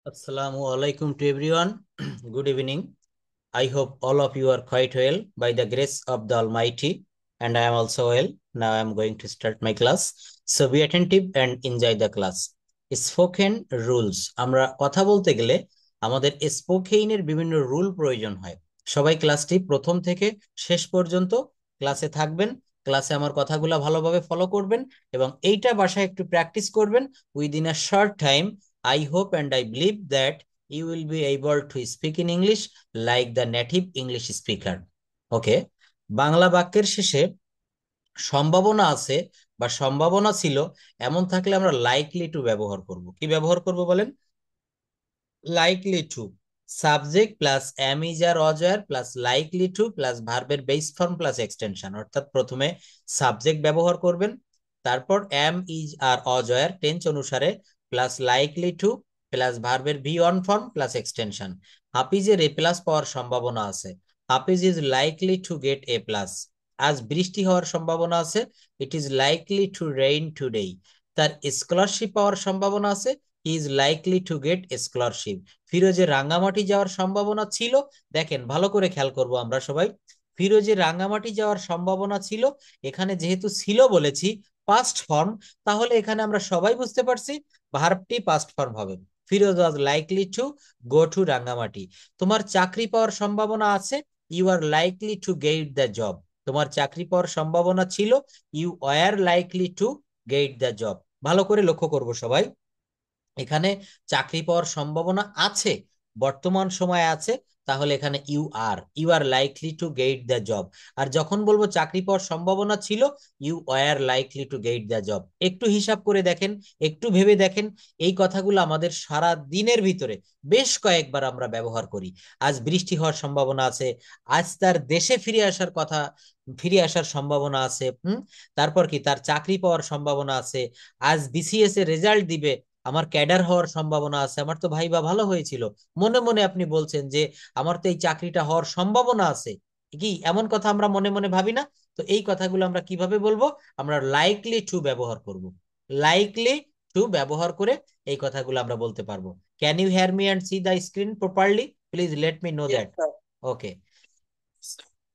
Assalamu alaikum to everyone. Good evening. I hope all of you are quite well by the grace of the Almighty, and I am also well. Now I am going to start my class. So be attentive and enjoy the class. Spoken rules. আমরা কথা বলতে গেলে আমাদের স্পোকেইনের বিভিন্ন rule প্রয়োজন হয়। সবাই ক্লাসটি প্রথম থেকে শেষ পর্যন্ত ক্লাসে থাকবেন। ক্লাসে আমার কথাগুলো ভালোভাবে ফলো করবেন এবং এইটা বাসায় একটু প্র্যাকটিস করবেন within a short time. I hope and I believe that you will be able to speak in English like the native English speaker. ওকে, বাংলা বাক্যের শেষে সম্ভাবনা আছে বা সম্ভাবনা ছিল এমন থাকলে আমরা লাইকলি টু ব্যবহার করব। কি ব্যবহার করব বলেন? Likely to. Subject plus am is are অজয়ার প্লাস লাইকলি টু প্লাস ভার্বের বেস ফর্ম প্লাস এক্সটেনশন, অর্থাৎ প্রথমে সাবজেক্ট ব্যবহার করবেন, তারপর এম ইজ আর অজয়ার টেন্স অনুসারে প্লাস লাইকলি টু প্লাস ভার্বের V one form plus extension. হাফিজের এ প্লাস পাওয়ার সম্ভাবনা আছে। Hafiz is likely to get A plus. আজ বৃষ্টি হওয়ার সম্ভাবনা আছে। It is likely to rain today. তার স্কলারশিপ পাওয়ার সম্ভাবনা আছে। He is likely to get scholarship. ফিরোজের রাঙ্গামাটি যাওয়ার সম্ভাবনা ছিল। দেখেন ভালো করে খেয়াল করব আমরা সবাই। ফিরোজের রাঙ্গামাটি যাওয়ার সম্ভাবনা ছিল, এখানে যেহেতু ছিল বলেছি পাস্ট ফর্ম, তাহলে এখানে আমরা সবাই বুঝতে পারছি ভার্বটি পাস্ট ফর্ম হবে। Firoz was likely to go to Rangamati. তোমার চাকরি পাওয়ার সম্ভাবনা আছে। You are likely to get the job. তোমার চাকরি পাওয়ার সম্ভাবনা ছিল। You were likely to get the job. ভালো করে লক্ষ্য করব সবাই। এখানে চাকরি পাওয়ার সম্ভাবনা আছে, বর্তমান সময় আছে, তাহলে এখানে you are likely to get the job. আর যখন বলবো চাকরি পাওয়ার সম্ভাবনা ছিল, you were likely to get the job. একটু হিসাব করে দেখেন, একটু ভেবে দেখেন, এই কথাগুলো আমাদের সারা দিনের ভিতরে বেশ কয়েকবার আমরা ব্যবহার করি। আজ বৃষ্টি হওয়ার সম্ভাবনা আছে। আজ তার দেশে ফিরে আসার কথা, ফিরে আসার সম্ভাবনা আছে। তারপর কি, তার চাকরি পাওয়ার সম্ভাবনা আছে। আজ বিসিএস এর রেজাল্ট দিবে, আমার ক্যাডার হওয়ার সম্ভাবনা আছে। আমার তো ভাইবা ভালো হয়েছিল, মনে মনে আপনি বলছেন যে আমার তো এই চাকরিটা হওয়ার সম্ভাবনা আছে। কি এমন কথা আমরা মনে মনে ভাবি না? তো এই কথাগুলো আমরা কিভাবে বলবো? আমরা লাইকলি টু ব্যবহার করব। লাইকলি টু ব্যবহার করে এই কথাগুলো আমরা বলতে পারবো। Can you hear me and see the screen properly? Please let me know that. Okay,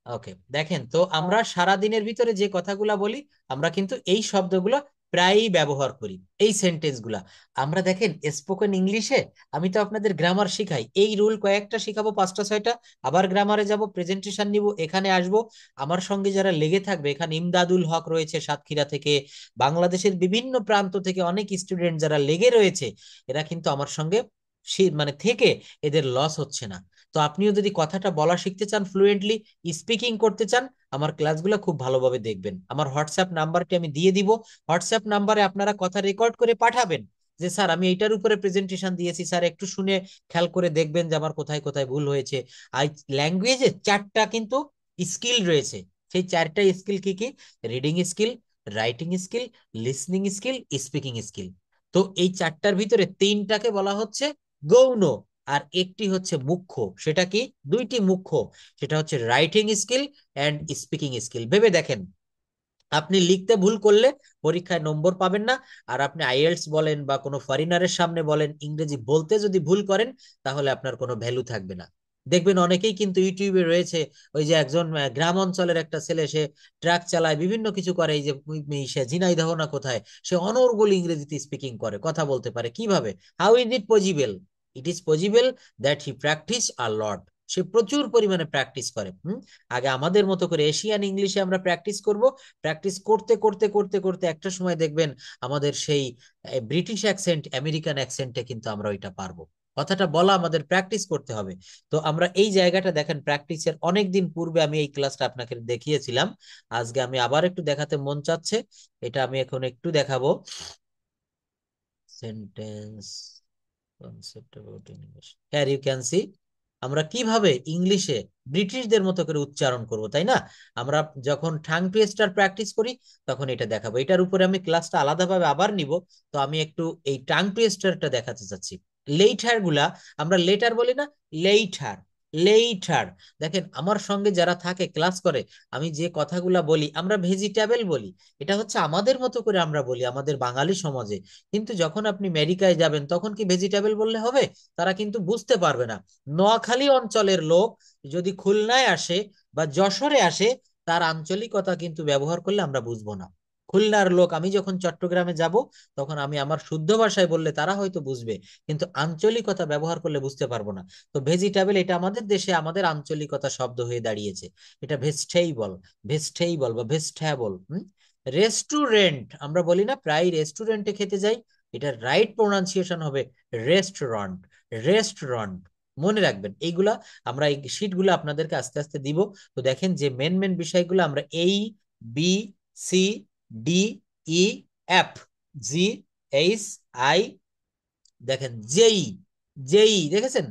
okay. দেখেন তো, আমরা সারা দিনের ভিতরে যে কথাগুলা বলি, আমরা কিন্তু এই শব্দগুলো প্রায়ই ব্যবহার করি, এই সেন্টেন্স গুলা। আমরা দেখেন স্পোকেন ইংলিশে আমি তো আপনাদের গ্রামার শিখাই, এই রুল কয়েকটা শিখাবো, 5টা 6টা, আবার গ্রামারে যাব, প্রেজেন্টেশন নিব, এখানে আসব। আমার সঙ্গে যারা লেগে থাকবে, এখানে ইমদাদুল হক রয়েছে সাতক্ষীরা থেকে, বাংলাদেশের বিভিন্ন প্রান্ত থেকে অনেক স্টুডেন্ট যারা লেগে রয়েছে, এরা কিন্তু আমার সঙ্গে মানে থেকে এদের লস হচ্ছে না। তো আপনিও যদি কথাটা বলা শিখতে চান, ফ্লুয়েন্টলি স্পিকিং করতে চান, আমার ক্লাসগুলো খুব ভালোভাবে দেখবেন। আমার হোয়াটসঅ্যাপ নাম্বারটি আমি দিয়ে দিব। হোয়াটসঅ্যাপ নাম্বারে আপনারা কথা রেকর্ড করে পাঠাবেন যে স্যার আমি এইটার উপরে প্রেজেন্টেশন দিয়েছি, স্যার একটু শুনে খেয়াল করে দেখবেন যে আমার কোথায় কোথায় ভুল হয়েছে। আর ল্যাঙ্গুয়েজে 4টা কিন্তু স্কিল রয়েছে। সেই 4টা স্কিল কি কি? Reading skill, writing skill, listening skill, speaking skill. তো এই 4টার ভিতরে 3টাকে বলা হচ্ছে গৌণ, আর একটি হচ্ছে মুখ্য। সেটা কি? 2টি মুখ্য, সেটা হচ্ছে writing skill and speaking skill. ভেবে দেখেন, আপনি লিখতে ভুল করলে পরীক্ষায় নম্বর পাবেন না। আর আপনি আইএলটিএস বলেন বা কোনো ফরেনারের সামনে বলেন, ইংরেজি বলতে যদি ভুল করেন, তাহলে আপনার কোনো ভ্যালু থাকবে না। দেখবেন অনেকেই কিন্তু ইউটিউবে রয়েছে, ওই যে একজন গ্রাম অঞ্চলের একটা ছেলে, সে ট্রাক চালায়, বিভিন্ন কিছু করে, এই যে সে ঝিনাইদহ না কোথায়, সে অনর্গল ইংরেজিতে স্পিকিং করে, কথা বলতে পারে। কিভাবে? How is it possible? It is possible that he practice a lot. সে প্রচুর পরিমাণে প্র্যাকটিস করে। আগে আমাদের মতো করে এশিয়ান ইংলিশে আমরা প্র্যাকটিস করব। প্র্যাকটিস করতে করতে করতে করতে একটা সময় দেখবেন আমাদের সেই ব্রিটিশ অ্যাকসেন্ট, আমেরিকান অ্যাকসেন্টে কিন্তু আমরা ওইটা পারবো। কথাটা বলা আমাদের প্র্যাকটিস করতে হবে। তো আমরা এই জায়গাটা দেখেন, প্র্যাকটিসের অনেক দিন পূর্বে আমি এই ক্লাসটা আপনাকে দেখিয়েছিলাম। আজকে আমি আবার একটু দেখাতে মন চাচ্ছে। এটা আমি এখন একটু দেখাবো। Sentence concept about English, here you can see আমরা কিভাবে ইংলিশে ব্রিটিশদের মতো করে উচ্চারণ করব, তাই না? আমরা যখন ঠাং টুইস্টার প্র্যাকটিস করি, তখন এটা দেখাবো। এটার উপরে আমি ক্লাসটা আলাদাভাবে আবার নিব। তো আমি একটু এই টাং টুইস্টারটা দেখাতে চাচ্ছি। লেইটার গুলা, আমরা লেটার বলি না, লেইটার। লেইটার। দেখেন আমার সঙ্গে যারা থাকে ক্লাস করে, আমি যে কথাগুলা বলি, আমরা ভেজিটেবল বলি, এটা হচ্ছে আমাদের মতো করে আমরা বলি আমাদের বাঙালি সমাজে। কিন্তু যখন আপনি আমেরিকায় যাবেন তখন কি ভেজিটেবল বললে হবে? তারা কিন্তু বুঝতে পারবে না। নোয়াখালী অঞ্চলের লোক যদি খুলনায় আসে বা যশোরে আসে, তার আঞ্চলিকতা কিন্তু ব্যবহার করলে আমরা বুঝবো না। খুলনার লোক আমি যখন চট্টগ্রামে যাব, তখন আমি আমার শুদ্ধ ভাষায় বললে তারা হয়তো বুঝবে, কিন্তু আঞ্চলিকতা ব্যবহার করলে বুঝতে পারবো না। তো ভেজিটেবল এটা আমাদের দেশে আমাদের আঞ্চলিকতা শব্দ হয়ে দাঁড়িয়েছে। এটা ভেস্টেবল, ভেস্টেবল বা ভেস্টেবল। রেস্টুরেন্ট আমরা বলি না, প্রায় রেস্টুরেন্টে খেতে যাই, এটা রাইট প্রোনাউন্সিয়েশন হবে রেস্টুরেন্ট। রেস্টুরেন্ট মনে রাখবেন এইগুলা। আমরা এই শিটগুলো আপনাদেরকে আস্তে আস্তে দিব। তো দেখেন যে মেন মেন বিষয়গুলো আমরা এই B C D E F G H I, দেখেন জেই, জেই দেখেছেন।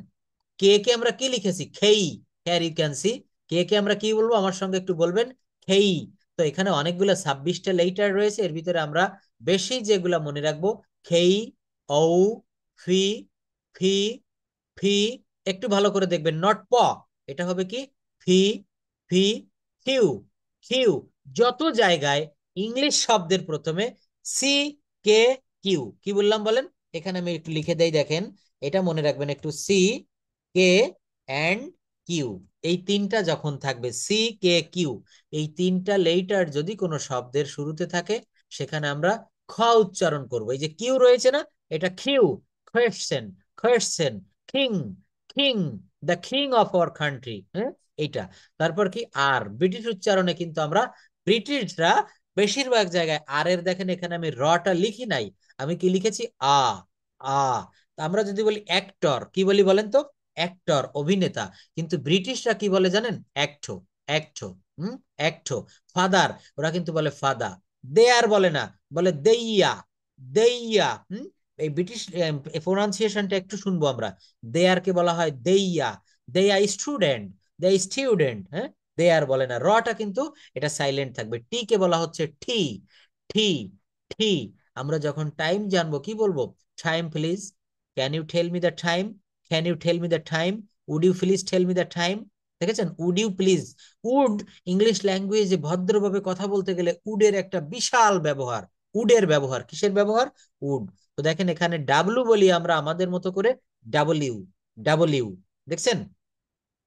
কে কে আমরা কি লিখেছি? খেই। Here you can see. K K আমরা কি বলবো আমার সঙ্গে একটু বলবেন? খেই। তো এখানে অনেকগুলো 26টা লেটার রয়েছে, এর ভিতরে আমরা বেশি যেগুলা মনে রাখবো, খেই, ঔ, ফি, ফি, ফি। একটু ভালো করে দেখবেন, নট প, এটা হবে কি? ফি, ফি, ফিউ, ফিউ। যত জায়গায় ইংলিশ শব্দের প্রথমে সি কে কিউ, কি বললাম বলেন? এখানে আমি একটু লিখে দেই, দেখেন এটা মনে রাখবেন একটু, সি কে অ্যান্ড কিউ। এই তিনটা যখন থাকবে, সি কে কিউ, এই তিনটা লেটার যদি কোনো শব্দের শুরুতে থাকে, সেখানে আমরা খ উচ্চারণ করব। এই যে কিউ রয়েছে না, এটা খিউ, question, question, king, king, the king of our country, হ্যাঁ এইটা। তারপর কি আর, ব্রিটিশ উচ্চারণে কিন্তু আমরা, ব্রিটিশরা বেশিরভাগ জায়গায় আর এর, দেখেন এখানে আমি রটা লিখি নাই, আমি কি লিখেছি? আ, আ। তা আমরা যদি বলি অ্যাক্টর, কি বলি বলেন তো? অ্যাক্টর, অভিনেতা। কিন্তু ব্রিটিশরা কি বলে জানেন? অ্যাক্টো, অ্যাক্টো। অ্যাক্টো। ফাদার, ওরা কিন্তু বলে ফাদা। দেয়ার বলে না, বলে দেইয়া, দেইয়া। এই ব্রিটিশ প্রোনাউন্সিয়েশনটা একটু শুনবো আমরা। দেয়ার কে বলা হয় দেইয়া। দেয়া স্টুডেন্ট, দে স্টুডেন্ট, হ্যাঁ। দেয়ার বলে না, রটা কিন্তু এটা সাইলেন্ট থাকবে। টি কে বলা হচ্ছে ঠি, ঠি, ঠি। আমরা যখন টাইম জানবো কি বলবো? Time please, can you tell me the time, can you tell me the time, would you please tell me the time. দেখেছেন, would you please. Would, English ল্যাঙ্গুয়েজে ভদ্রভাবে কথা বলতে গেলে উডের একটা বিশাল ব্যবহার। উডের ব্যবহার, কিসের ব্যবহার? উড। তো দেখেন এখানে ডাব্লু বলি আমরা আমাদের মতো করে, ডাব্লিউ, ডাব্লিউ, দেখছেন।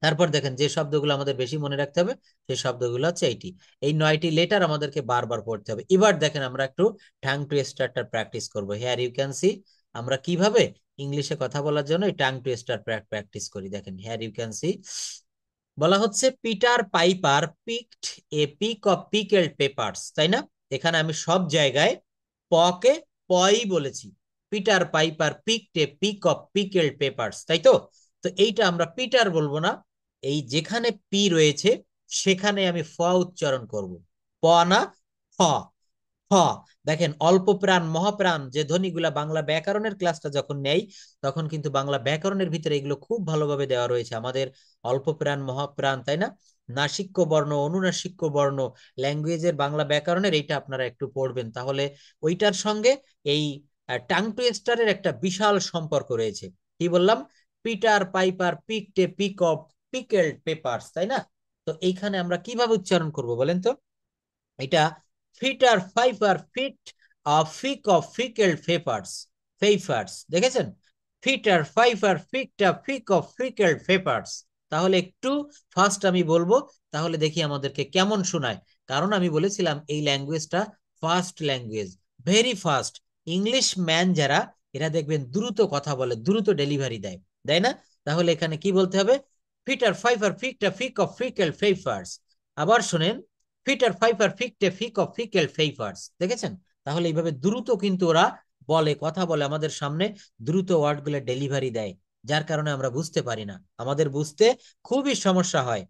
তারপর দেখেন যে শব্দগুলো আমাদের বেশি মনে রাখতে হবে, সেই শব্দগুলো হচ্ছে এইটি। এই 9টি লেটার আমাদেরকে বারবার পড়তে হবে। এবার দেখেন আমরা একটু টাং টুইস্টারটা প্র্যাকটিস করবো। হিয়ার ইউ ক্যান সি, আমরা কিভাবে ইংলিশে কথা বলার জন্য এই টাং টুইস্টার প্র্যাকটিস করি। দেখেন হিয়ার ইউ ক্যান সি, বলা হচ্ছে Peter Piper picked a peck of pickled peppers, তাই না? এখানে আমি সব জায়গায় পকে পই বলেছি। Peter Piper picked a peck of pickled peppers, তাই তো? তো এইটা আমরা পিটার বলবো না, এই যেখানে পি রয়েছে সেখানে আমি ফ উচ্চারণ করব। প না, ফ, হ। দেখেন অল্প প্রাণ মহাপ্রাণ যে ধ্বনিগুলা বাংলা ব্যাকরণের ক্লাসটা যখন নেই, তখন কিন্তু বাংলা ব্যাকরণের ভিতরে এগুলো খুব ভালোভাবে দেওয়া রয়েছে আমাদের। অল্প প্রাণ মহাপ্রাণ, তাই না? নাসিক্য বর্ণ, অনুনাসিক্য বর্ণ, ল্যাঙ্গুয়েজের বাংলা ব্যাকরণের এইটা আপনারা একটু পড়বেন, তাহলে ওইটার সঙ্গে এই টাং টুইস্টারের একটা বিশাল সম্পর্ক রয়েছে। কি বললাম? Peter Piper picked a peck of pickled peppers, তাই না? তো এইখানে আমরা কিভাবে উচ্চারণ করব বলেন তো? এটা Peter Piper picked peck of pickled peppers, peppers, দেখেছেন? ফিটার ফাইফার ফিকটা ফিক অফ ফিকেল ফেপার্স। তাহলে একটু ফাস্ট আমি বলবো, তাহলে দেখি আমাদেরকে কেমন শোনায়। কারণ আমি বলেছিলাম এই ল্যাঙ্গুয়েজটা ফাস্ট ল্যাঙ্গুয়েজ, ভেরি ফাস্ট। ইংলিশ ম্যান যারা, এরা দেখবেন দ্রুত কথা বলে, দ্রুত ডেলিভারি দেয়, দেয় না? তাহলে এখানে কি বলতে হবে? ফিটার ফাইফার ফিকটা ফিক অফ ফিকেল ফেইফার্স। আবার শোনেন, ফিটার ফাইফার ফিকটে ফিক অফ ফিকেল ফেইফার্স, দেখেছেন? তাহলে এইভাবে দ্রুত কিন্তু ওরা বলে, কথা বলে আমাদের সামনে, দ্রুত ওয়ার্ড গুলো ডেলিভারি দেয়, যার কারণে আমরা বুঝতে পারি না, আমাদের বুঝতে খুবই সমস্যা হয়।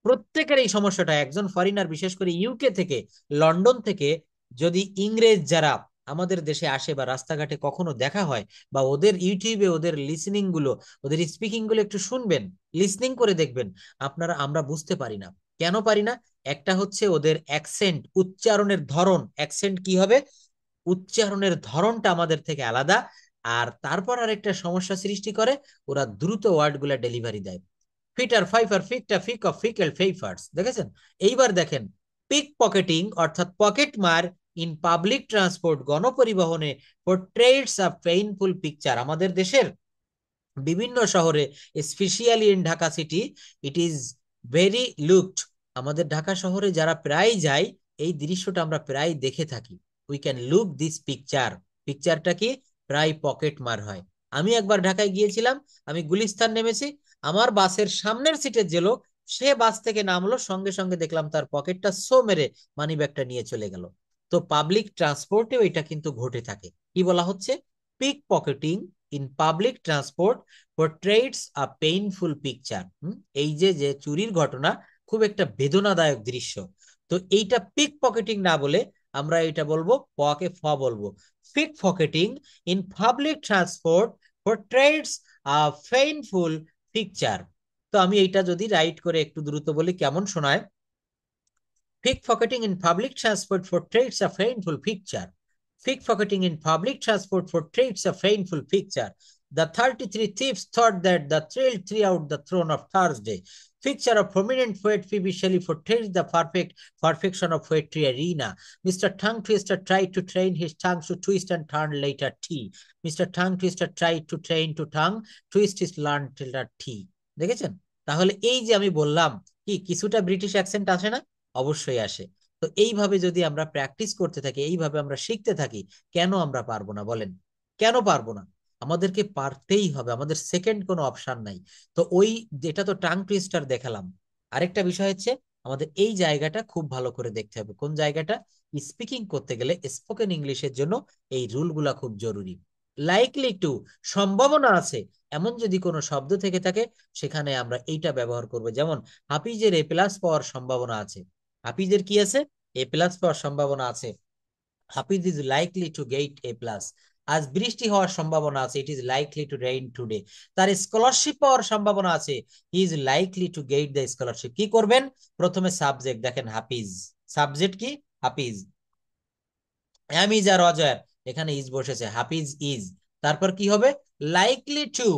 প্রত্যেকের এই সমস্যাটা, একজন ফরেনার বিশেষ করে ইউকে থেকে, লন্ডন থেকে যদি ইংরেজ যারা আমাদের দেশে আসে বা রাস্তাঘাটে কখনো দেখা হয়, বা ওদের ইউটিউবে ওদের লিসনিং গুলো, ওদের স্পিকিং গুলো একটু শুনবেন, লিসনিং করে দেখবেন আপনারা, আমরা বুঝতে পারি না। কেন পারি না? একটা হচ্ছে ওদের অ্যাকসেন্ট, উচ্চারণের ধরন, অ্যাকসেন্ট কি হবে, উচ্চারণের ধরনটা আমাদের থেকে আলাদা। আর তারপর আরেকটা সমস্যা সৃষ্টি করে, ওরা দ্রুত ওয়ার্ড গুলা ডেলিভারি দেয়। ফিটার ফাইফার ফিকটা ফিক অফ ফিকেল ফেইফার্স, দেখেছেন? এইবার দেখেন, পিক পকেটিং অর্থাৎ পকেট মার ইন পাবলিক ট্রান্সপোর্ট, গণপরিবহনে, পোর্ট্রেটস আ পেইনফুল পিকচার। আমাদের দেশের বিভিন্ন শহরে, specially in Dhaka city, it is very looked. আমাদের ঢাকা শহরে যারা প্রায় যায়, এই দৃশ্যটা আমরা প্রায় দেখে থাকি। We can look this picture. পিকচারটা কি? প্রায় পকেট মার হয়। আমি একবার ঢাকায় গিয়েছিলাম, আমি গুলিস্তান নেমেছি, আমার বাসের সামনের সিটের যে লোক, সে বাস থেকে নামলো, সঙ্গে সঙ্গে দেখলাম তার পকেটটা সো মেরে মানি ব্যাগটা নিয়ে চলে গেল। তো পাবলিক ট্রান্সপোর্টেও এটা কিন্তু ঘটে থাকে। কি বলা হচ্ছে? Pickpocketing in public transport portrays a painful picture. এই যে যে চুরির ঘটনা, খুব একটা বেদনাদায়ক দৃশ্য। তো এইটা পিক পকেটিং না বলে আমরা এটা বলবো, পকে ফ বলবো, pickpocketing in public transport portrays a painful picture. তো আমি এইটা যদি রাইট করে একটু দ্রুত বলি, কেমন শোনায়? Pickpocketing in public transport portrays a painful picture. Pickpocketing in public transport portrays a painful picture. The 33 thieves thought that the thrill throughout the throne of Thursday. Picture of prominent poet Phoebe Shelley portrays the perfection of poetry arena. Mr. Tongue Twister tried to train his tongue to twist and turn later T. Mr. Tongue Twister tried to train to tongue, twist his learn till T. দেখেছেন? তাহলে এই যে আমি বললাম, কি কিছুটা British accent আসে না? অবশ্যই আসে। তো এইভাবে যদি আমরা প্র্যাকটিস করতে থাকি, এইভাবে আমরা শিখতে থাকি, কেন আমরা পারবো না বলেন? কেন পারবো না? আমাদেরকে পারতেই হবে, আমাদের সেকেন্ড কোনো অপশন নাই। তো ওই, যেটা তো টাং টুইস্টার দেখালাম, আরেকটা বিষয় হচ্ছে আমাদের এই জায়গাটা খুব ভালো করে দেখতে হবে। কোন জায়গাটা? স্পিকিং করতে গেলে, স্পোকেন ইংলিশের জন্য এই রুলগুলা খুব জরুরি। লাইকলি টু, সম্ভাবনা আছে, এমন যদি কোনো শব্দ থেকে থাকে, সেখানে আমরা এইটা ব্যবহার করবো। যেমন হাফিজের এ প্লাস পাওয়ার সম্ভাবনা আছে। হাফিজের কি আছে? এ প্লাস পাওয়ার সম্ভাবনা আছে। Hafiz is likely to get A plus. আজ বৃষ্টি হওয়ার সম্ভাবনা আছে, it is likely to rain today. তার স্কলারশিপ পাওয়ার সম্ভাবনা আছে, he is likely to get the scholarship. কি করবেন? প্রথমে সাবজেক্ট দেখেন, হাফিজ, সাবজেক্ট কি? হাফিজ। এম ইজ আর অজয়, এখানে ইজ বসেছে, হাফিজ ইজ। তারপর কি হবে? Likely to.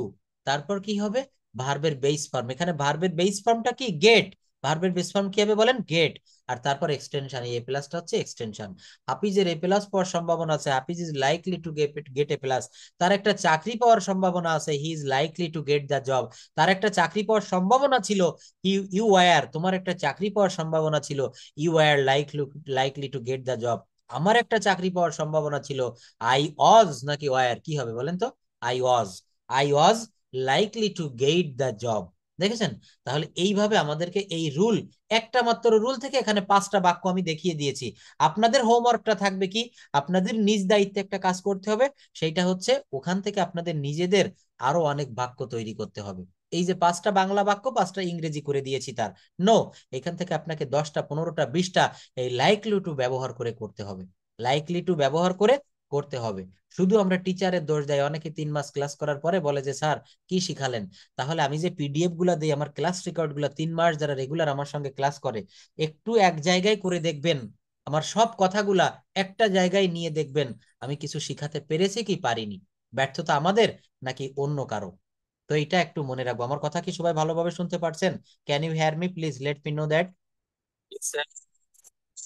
তারপর কি হবে? ভার্বের বেস ফর্ম। এখানে ভার্বের বেস ফর্মটা কি? গেট। ভার্বের বেস ফর্ম কি হবে বলেন? গেট। আর তারপর এক্সটেনশন, এ প্লাসটা হচ্ছে এক্সটেনশন। হাফিজের এ প্লাস পাওয়ার সম্ভাবনা আছে, Hafiz is likely to get A plus. তার একটা চাকরি পাওয়ার সম্ভাবনা আছে, he is likely to get the job. তার একটা চাকরি পাওয়ার সম্ভাবনা ছিল, ইউ ওয়ার, তোমার একটা চাকরি পাওয়ার সম্ভাবনা ছিল, you were likely to get the job. আমার একটা চাকরি পাওয়ার সম্ভাবনা ছিল, আই ওয়াজ নাকি ওয়ার, কি হবে বলেন তো? I was. I was likely to get the job. দেখেছেন? তাহলে এইভাবে আমাদেরকে এই রুল, একটা মাত্র রুল থেকে এখানে 5টা বাক্য আমি দেখিয়ে দিয়েছি। আপনাদের হোমওয়ার্কটা থাকবে কি? আপনাদের নিজ দায়িত্বে একটা কাজ করতে হবে, সেইটা হচ্ছে ওখান থেকে আপনাদের নিজেদের আরো অনেক বাক্য তৈরি করতে হবে। এই যে 5টা বাংলা বাক্য, 5টা ইংরেজি করে দিয়েছি, তার নো, এখান থেকে আপনাকে 10টা, 15টা, 20টা এই লাইকলি টু ব্যবহার করে করতে হবে। লাইকলি টু ব্যবহার করে করতে হবে। শুধু আমরা টিচারের দোষ দেয়, অনেকে 3 মাস ক্লাস করার পরে বলে যে স্যার কি শিখালেন। তাহলে আমি যে পিডিএফ গুলা দিই, আমার ক্লাস রেকর্ড গুলা, 3 মাস যারা রেগুলার আমার সঙ্গে ক্লাস করে, একটু এক জায়গায় করে দেখবেন, আমার সব কথাগুলা একটা জায়গায় নিয়ে দেখবেন, আমি কিছু শিখাতে পেরেছি কি পারিনি। ব্যর্থতা আমাদের নাকি অন্য কারো? তো এটা একটু মনে রাখবো। আমার কথা কি সবাই ভালোভাবে শুনতে পারছেন? Can you hear me? Please let me know that.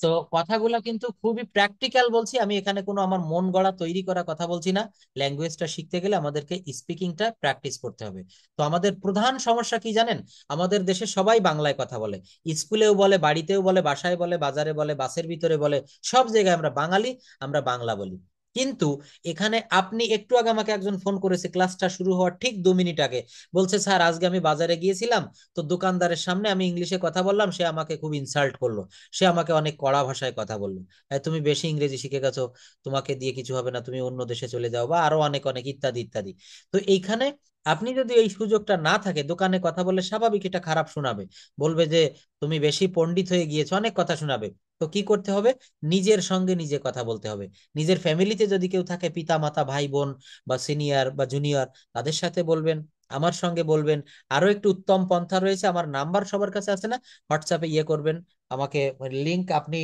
তো কথাগুলো কিন্তু খুবই প্র্যাকটিক্যাল বলছি আমি, এখানে কোনো আমার মন গড়া তৈরি করা কথা বলছি না। ল্যাঙ্গুয়েজটা শিখতে গেলে আমাদেরকে স্পিকিংটা প্র্যাকটিস করতে হবে। তো আমাদের প্রধান সমস্যা কি জানেন? আমাদের দেশে সবাই বাংলায় কথা বলে, স্কুলেও বলে, বাড়িতেও বলে, বাসায় বলে, বাজারে বলে, বাসের ভিতরে বলে, সব জায়গায় আমরা বাঙালি, আমরা বাংলা বলি। কিন্তু এখানে আপনি একটু আগে আমাকে একজন ফোন করেছে, ক্লাসটা শুরু হওয়ার ঠিক 2 মিনিট আগে, বলছে স্যার আজকে আমি বাজারে গিয়েছিলাম, তো দোকানদারের সামনে আমি ইংলিশে কথা বললাম, সে আমাকে খুব ইনসাল্ট করলো, সে আমাকে অনেক কড়া ভাষায় কথা বললো, তুমি বেশি ইংরেজি শিখে গেছো, তোমাকে দিয়ে কিছু হবে না, তুমি অন্য দেশে চলে যাও, বা আরো অনেক অনেক ইত্যাদি ইত্যাদি। তো এইখানে আপনি যদি এই সুযোগটা না থাকে, দোকানে কথা বললে স্বাভাবিক এটা খারাপ শোনাবে, বলবে যে তুমি বেশি পণ্ডিত হয়ে গিয়েছো, অনেক কথা শোনাবে। তো কি করতে হবে? নিজের সঙ্গে নিজে কথা বলতে হবে। নিজের ফ্যামিলিতে যদি কেউ থাকে, পিতা মাতা, ভাই বোন, বা সিনিয়র বা জুনিয়র, তাদের সাথে বলবেন, আমার সঙ্গে বলবেন। আরো একটু উত্তম পন্থা রয়েছে, আমার নাম্বার সবার কাছে আছে না? হোয়াটসঅ্যাপে ইয়ে করবেন, আমাকে লিংক, আপনি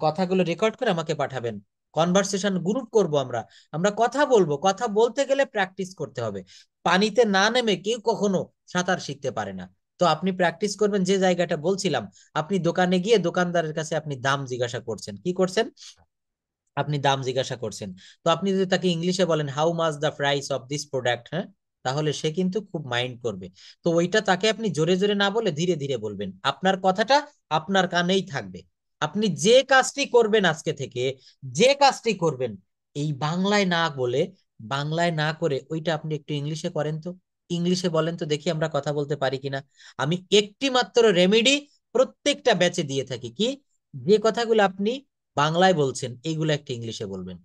কথাগুলো রেকর্ড করে আমাকে পাঠাবেন। কনভারসেশন গ্রুপ করব আমরা, আমরা কথা বলবো। কথা বলতে গেলে প্র্যাকটিস করতে হবে। পানিতে না নেমে কেউ কখনো সাঁতার শিখতে পারে না। তো আপনি প্র্যাকটিস করবেন যে জায়গাটা বলছিলাম, আপনি দোকানে গিয়ে দোকানদারের কাছে আপনি দাম জিজ্ঞাসা করছেন, কি করছেন, আপনি দাম জিজ্ঞাসা করছেন। তো আপনি যদি তাকে ইংলিশে বলেন how much the price of this product, হ্যাঁ, তাহলে সে কিন্তু খুব মাইন্ড করবে। তো ওইটা তাকে আপনি জোরে জোরে না বলে ধীরে ধীরে বলবেন, আপনার কথাটা আপনার কানেই থাকবে। আপনি যে কাজটি করবেন আজকে থেকে, যে কাজটি করবেন, এই বাংলায় না বলে, বাংলায় না করে ওইটা আপনি একটু ইংলিশে করেন তো, ইংলিশে বলেন তো দেখি আমরা কথা বলতে পারি কিনা। আমি একটি মাত্র রেমেডি প্রত্যেকটা ব্যাচে দিয়ে থাকি, কি, যে কথাগুলো আপনি বাংলায় বলছেন এইগুলো একটা ইংলিশে বলবেন।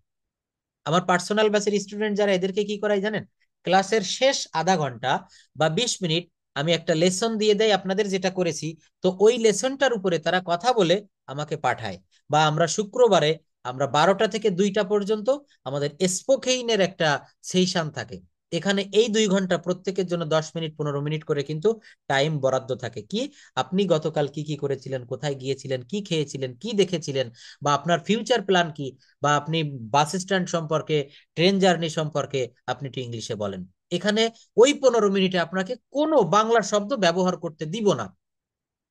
আমার পার্সোনাল ব্যাচের স্টুডেন্ট যারা, এদেরকে কি করাই জানেন, ক্লাসের শেষ আধা ঘন্টা বা 20 মিনিট আমি একটা লেসন দিয়ে দেই আপনাদের যেটা করেছি, তো ওই লেসনটার উপরে তারা কথা বলে আমাকে পাঠায়। বা আমরা শুক্রবারে আমরা 12টা থেকে 2টা পর্যন্ত আমাদের স্পোকেইনের একটা সেশন থাকে, এখানে এই 2 ঘন্টা প্রত্যেকের জন্য 10 মিনিট 15 মিনিট করে কিন্তু টাইম বরাদ্দ থাকে। কি, আপনি গতকাল কি কি করেছিলেন, কোথায় গিয়েছিলেন, কি খেয়েছিলেন, কি দেখেছিলেন, বা আপনার ফিউচার প্ল্যান কি, বা আপনি বাস স্ট্যান্ড সম্পর্কে, ট্রেন জার্নি সম্পর্কে আপনি একটু ইংলিশে বলেন। এখানে ওই 15 মিনিটে আপনাকে কোনো বাংলা শব্দ ব্যবহার করতে দিব না,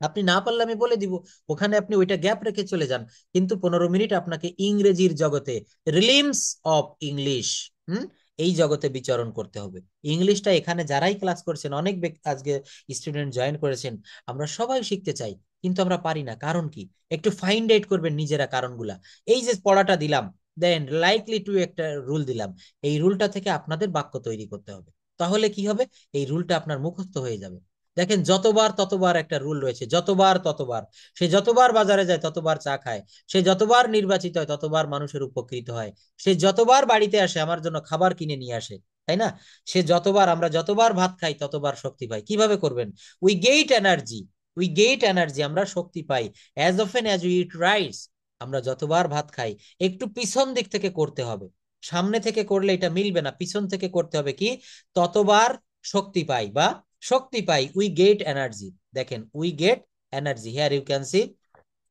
আপনি না পারলে আমি বলে দিব, ওখানে আপনি ওইটা গ্যাপ রেখে চলে যান। কিন্তু 15 মিনিট আপনাকে ইংরেজির জগতে, রিলিমস অফ ইংলিশ, হুম, এই জগতে বিচরণ করতে হবে। ইংলিশটা এখানে যারাই ক্লাস করছেন, অনেক আজকে স্টুডেন্ট জয়েন করেছেন, আমরা সবাই শিখতে চাই, কিন্তু আমরা পারি না, কারণ কি, একটু ফাইন্ড আউট করবেন নিজেরা কারণগুলা। এই যে পড়াটা দিলাম, দেন লাইকলি টু একটা রুল দিলাম, এই রুলটা থেকে আপনাদের বাক্য তৈরি করতে হবে। তাহলে কি হবে, এই রুলটা আপনার মুখস্থ হয়ে যাবে। দেখেন, যতবার ততবার একটা রুল রয়েছে, যতবার ততবার, সে যতবার বাজারে যায় ততবার চা খায়, সে যতবার নির্বাচিত হয় ততবার মানুষের উপকৃত হয়, সে যতবার বাড়িতে আসে আমার জন্য খাবার কিনে নিয়ে আসে, তাই না, সে যতবার, আমরা যতবার ভাত খাই ততবার শক্তি পাই। কিভাবে করবেন, we get energy, we get energy, আমরা শক্তি পাই as often as we eat rice, আমরা যতবার ভাত খাই। একটু পিছন দিক থেকে করতে হবে, সামনে থেকে করলে এটা মিলবে না, পিছন থেকে করতে হবে, কি, ততবার শক্তি পাই, বা শক্তি পাই, উই গেট এনার্জি। দেখেন, we get energy, here you can see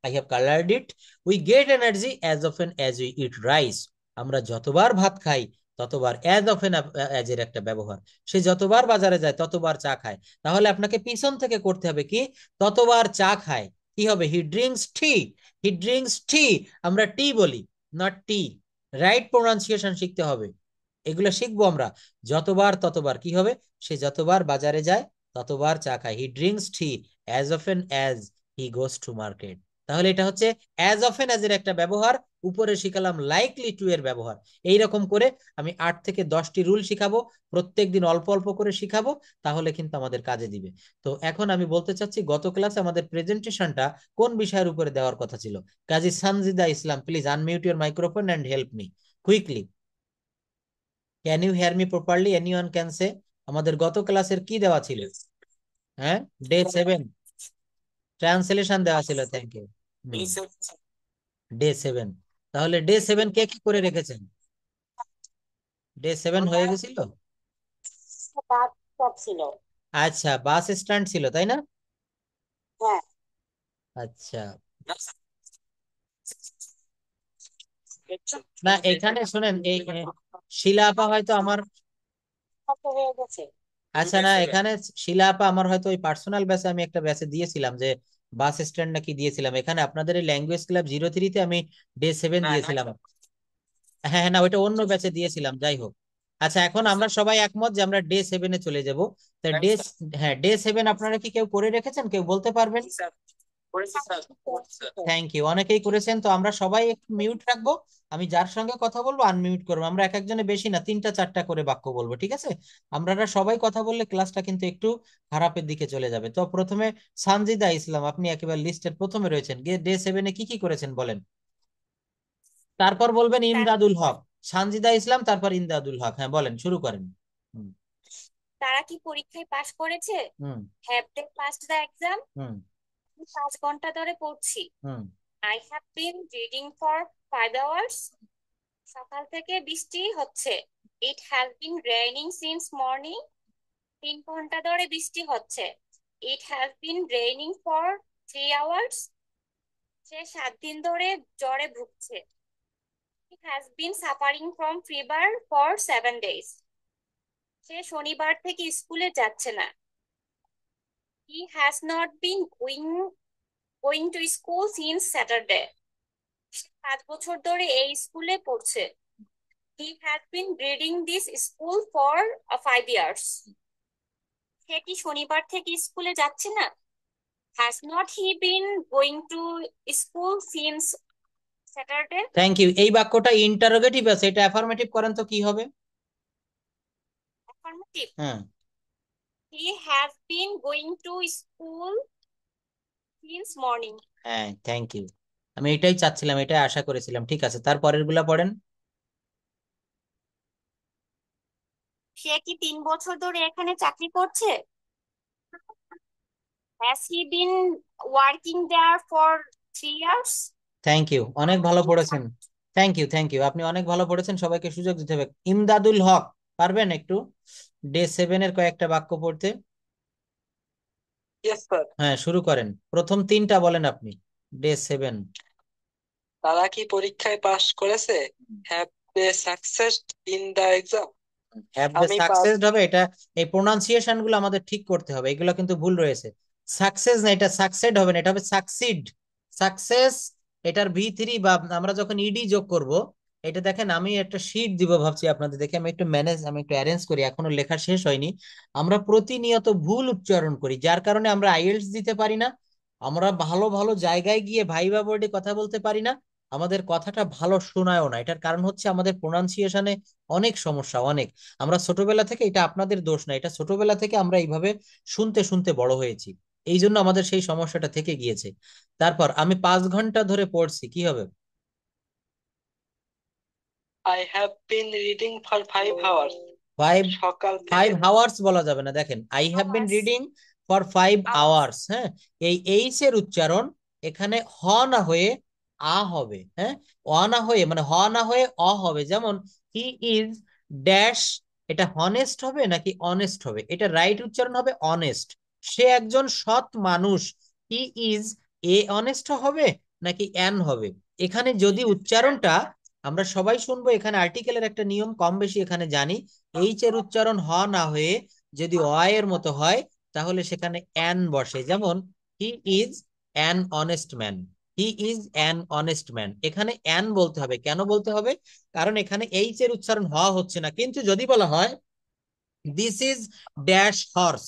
I have coloured it, we get energy as often as we eat rice, আমরা যতবার ভাত খাই ততবার, অ্যাজ অফেন অ্যাজ এর একটা ব্যবহার, সে যতবার বাজারে যায় ততবার চা খায়। তাহলে আপনাকে পিছন থেকে করতে হবে, কি, ততবার চা খায়, কি হবে, he drinks T, he drinks টি, আমরা টি বলি, নট টি, রাইট প্রোনাউন্সিয়েশন শিখতে হবে। এগুলো শিখবো আমরা। যতবার ততবার কি হবে, সে যতবার বাজারে যায় ততবার চা খায়, he drinks T as often as he goes to market. তাহলে এটা হচ্ছে অ্যাজ অফেন অ্যাজ এর একটা ব্যবহার, উপরে শিখালাম লাইকলি টু এর ব্যবহার। এইরকম করে আমি 8 থেকে 10টি রুল শিখাবো, প্রত্যেকদিন অল্প অল্প করে শিখাবো, তাহলে কিন্তু আমাদের কাজে দিবে। তো এখন আমি বলতে চাচ্ছি, গত ক্লাসে আমাদের প্রেজেন্টেশনটা কোন বিষয়ের উপরে দেওয়ার কথা ছিল? Kazi Sanjida Islam, please unmute your microphone and help me quickly. Can you hear me properly, anyone can say? আমাদের গত ক্লাসের কি দেওয়া ছিল? হ্যাঁ, ডে 7 ট্রান্সলেশন দেওয়া ছিল, থ্যাংক ইউ। ডে 7, তাহলে ডে 7 কে কি করে রেখেছেন? ডে 7 হয়ে গেছিল। ছিল। আচ্ছা, বাস স্ট্যান্ড ছিল, তাই না? হ্যাঁ, আচ্ছা, না এখানে শুনেন, এই শিলা আপা হয়তো আমার, হয়ে গেছে। আচ্ছা না এখানে শিলা আপা আমার হয়তো ওই পার্সোনাল ব্যাচে আমি একটা ব্যাচে দিয়েছিলাম যে বাস স্ট্যান্ড নাকি দিয়েছিলাম, এখানে আপনাদের এই ল্যাঙ্গুয়েজ ক্লাব 03-তে আমি ডে 7 দিয়েছিলাম। হ্যাঁ হ্যাঁ, না ওইটা অন্য ব্যাচে দিয়েছিলাম, যাই হোক। আচ্ছা, এখন আমরা সবাই একমত যে আমরা ডে 7-এ চলে যাব। তা হ্যাঁ, ডে 7 আপনারা কি কেউ করে রেখেছেন, কেউ বলতে পারবেন? থ্যাংক ইউ, অনেকেই করেছেন। তো আমরা সবাই একটু মিউট রাখবো, আমি যার সঙ্গে কথা বলবো আনমিউট করবো, আমরা এক একজনে বেশি না, 3টা 4টা করে বাক্য বলবো, ঠিক আছে? আমরা সবাই কথা বললে ক্লাসটা কিন্তু একটু খারাপের দিকে চলে যাবে। তো প্রথমে সানজিদা ইসলাম, আপনি একেবারে লিস্টের প্রথমে রয়েছেন, ডে 7-এ কি কি করেছেন বলেন, তারপর বলবেন ইমদাদুল হক। সানজিদা ইসলাম, তারপর ইমদাদুল হক, হ্যাঁ বলেন, শুরু করেন। হুম। তারা কি পরীক্ষায় পাশ করেছে? হুম। Have they passed the exam? হুম। 5 ঘন্টা ধরে পড়ছি। হুম। I have been reading for 5 hours. সকাল থেকে বৃষ্টি হচ্ছে। It has been raining since morning. 3 ঘন্টা ধরে বৃষ্টি হচ্ছে। It has been raining for 3 hours. সে 7 দিন ধরে জ্বরে ভুগছে। He has been suffering from fever for 7 days. সে শনিবার থেকে স্কুলে যাচ্ছে না। He has not been going to school since Saturday. 5 বছর ধরে এই স্কুলে পড়ছে। He has been reading this school for 5 years. সে কি শনিবার থেকে স্কুলে যাচ্ছে না? Has not he been going to school since Saturday? Thank you. এই বাক্যটা ইন্টারোগেটিভ আছে, এটা অ্যাফার্মেটিভ করেন তো কি হবে? Affirmative. হ্যাঁ, He has been going to school since morning. হ্যাঁ, থ্যাংক ইউ। আমি এটাই চাচ্ছিলাম, এটাই আশা করেছিলাম। ঠিক আছে, তারপরের গুলা পড়েন। সে কি 3 বছর ধরে এখানে চাকরি করছে? Has he been working there for 3 years? Thank you, অনেক ভালো পড়েছেন। থ্যাংক ইউ, থ্যাংক ইউ, আপনি অনেক ভালো পড়েছেন। সবাইকে সুযোগ দিতে হবে। ইমদাদুল হক, পারবেন একটু ডে 7 এর কয়েকটা বাক্য পড়তে? Yes sir. হ্যাঁ, শুরু করেন। প্রথম 3টা বলেন আপনি। ডে 7। তারা কি পরীক্ষায় পাশ করেছে? Have they succeeded in the exam? Have they succeeded হবে, এটা এই প্রোনাউন্সিয়েশন গুলো আমাদের ঠিক করতে হবে, এগুলো কিন্তু ভুল রয়েছে। সাকসেস না, এটা সাকসেড হবে না, এটা হবে সাকসিড। সাকসেস এটার V3 বা আমরা যখন ইডি যোগ করব, এটা দেখেন আমি একটা শীট দিব ভাবছি আপনাদের, দেখে আমি একটু অ্যারেঞ্জ করি, এখনো লেখা শেষ হয়নি। আমরা প্রতিনিয়ত ভুল উচ্চারণ করি, যার কারণে আমরা আইএলটিএস দিতে পারি না, আমরা ভালো ভালো জায়গায় গিয়ে ভাইভা বোর্ডে কথা বলতে পারি না, আমাদের কথাটা ভালো শোনায়ও না। এটার কারণ হচ্ছে আমাদের প্রোনাউন্সিয়েশনে অনেক সমস্যা, অনেক। আমরা ছোটবেলা থেকে, এটা আপনাদের দোষ না, এটা ছোটবেলা থেকে আমরা এইভাবে শুনতে শুনতে বড় হয়েছি, এই জন্য আমাদের সেই সমস্যাটা থেকে গিয়েছে। তারপর আমি 5 ঘন্টা ধরে পড়ছি, কি হবে? I have been reading for 5 hours. Five সকাল ফাইভ থেকে আওয়ার্স বলা যাবে না, দেখেন I have bin Hours. Reading for 5 hours. হ্যাঁ, এই এইচ এর উচ্চারণ এখানে হ না হয়ে আ হবে। হ্যাঁ, অ না হয়ে, মানে হ না হয়ে অ হবে। যেমন হি ইজ ড্যাশ, এটা হনেস্ট হবে নাকি অনেস্ট হবে? এটা রাইট উচ্চারণ হবে অনেস্ট। সে একজন সৎ মানুষ। হি ইজ এ অনেস্ট হবে নাকি অ্যান হবে? এখানে যদি উচ্চারণটা আমরা সবাই শুনবো, এখানে আর্টিকেলের একটা নিয়ম কম বেশি এখানে জানি। এইচ এর উচ্চারণ হ না হয়ে যদি অ এর মতো হয়, তাহলে সেখানে অ্যান বসে। যেমন he is an honest man, he is an honest man. এখানে অ্যান বলতে হবে। কেন বলতে হবে? কারণ এখানে এইচ এর উচ্চারণ হ হচ্ছে না। কিন্তু যদি বলা হয় this is dash horse,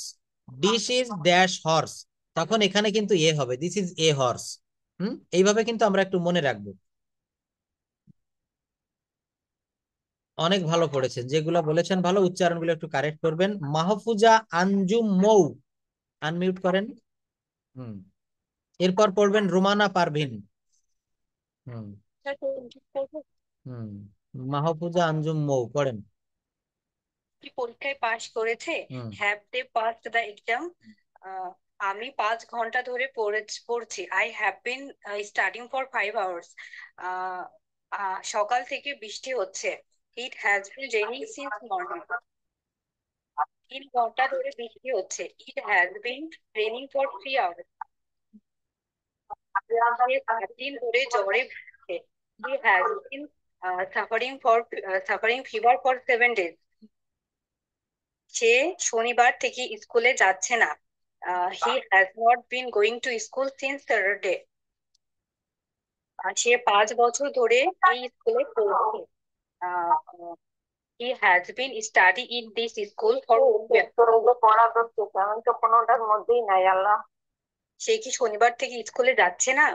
this is dash horse, তখন এখানে কিন্তু এ হবে, দিস ইজ এ হর্স। এইভাবে কিন্তু আমরা একটু মনে রাখবো। অনেক ভালো পড়েছেন, যেগুলো বলেছেন ভালো, উচ্চারণগুলো একটু কারেক্ট করবেন। মাহফুজা আঞ্জুম মৌ, আনমিউট করেন। হুম, এরপর পড়বেন রুমানা পারভিন। হুম, হুম, মাহফুজা আঞ্জুম মৌ পড়েন। কি পরীক্ষায় পাশ করেছে? হুম, have they passed the exam? আমি 5 ঘন্টা ধরে পড়ছি। I have been studying for 5 hours. সকাল থেকে বৃষ্টি হচ্ছে। It has been raining since morning. 3 ঘন্টা ধরে বৃষ্টি হচ্ছে। It has been raining for 3 hours. 7 দিন ধরে জ্বরে ভুগছে। He has been suffering fever for 7 days. সে শনিবার থেকে স্কুলে যাচ্ছে না। He has not been going to school since Saturday. সে 5 বছর ধরে এই স্কুলে পড়ছে। He has been study in this school for কোনোটার মধ্যেই নাই আল্লাহ। সে কি শনিবার থেকে স্কুলে যাচ্ছে না?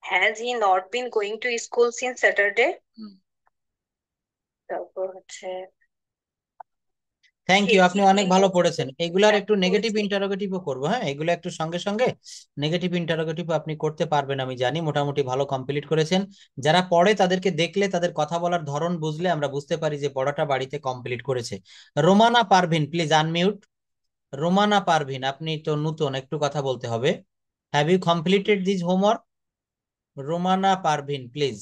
Has he not been going to school since Saturday. তারপর হচ্ছে থ্যাংক ইউ, আপনি অনেক ভালো পড়েছেন। এগুলার একটু হ্যাঁ, নেগেটিভ পড়েছি। ইন্টারোগেটিভও করবো। হ্যাঁ, এগুলো একটু সঙ্গে সঙ্গে নেগেটিভ ইন্টারোগেটিভ আপনি করতে পারবেন, আমি জানি। মোটামুটি ভালো কমপ্লিট করেছেন। যারা পড়ে তাদেরকে দেখলে, তাদের কথা বলার ধরন বুঝলে আমরা বুঝতে পারি যে পড়াটা বাড়িতে কমপ্লিট করেছে। Romana Parvin, please unmute. রোমানা পারভিন, আপনি তো নতুন, একটু কথা বলতে হবে। Have you completed this homework? Romana Parvin, please,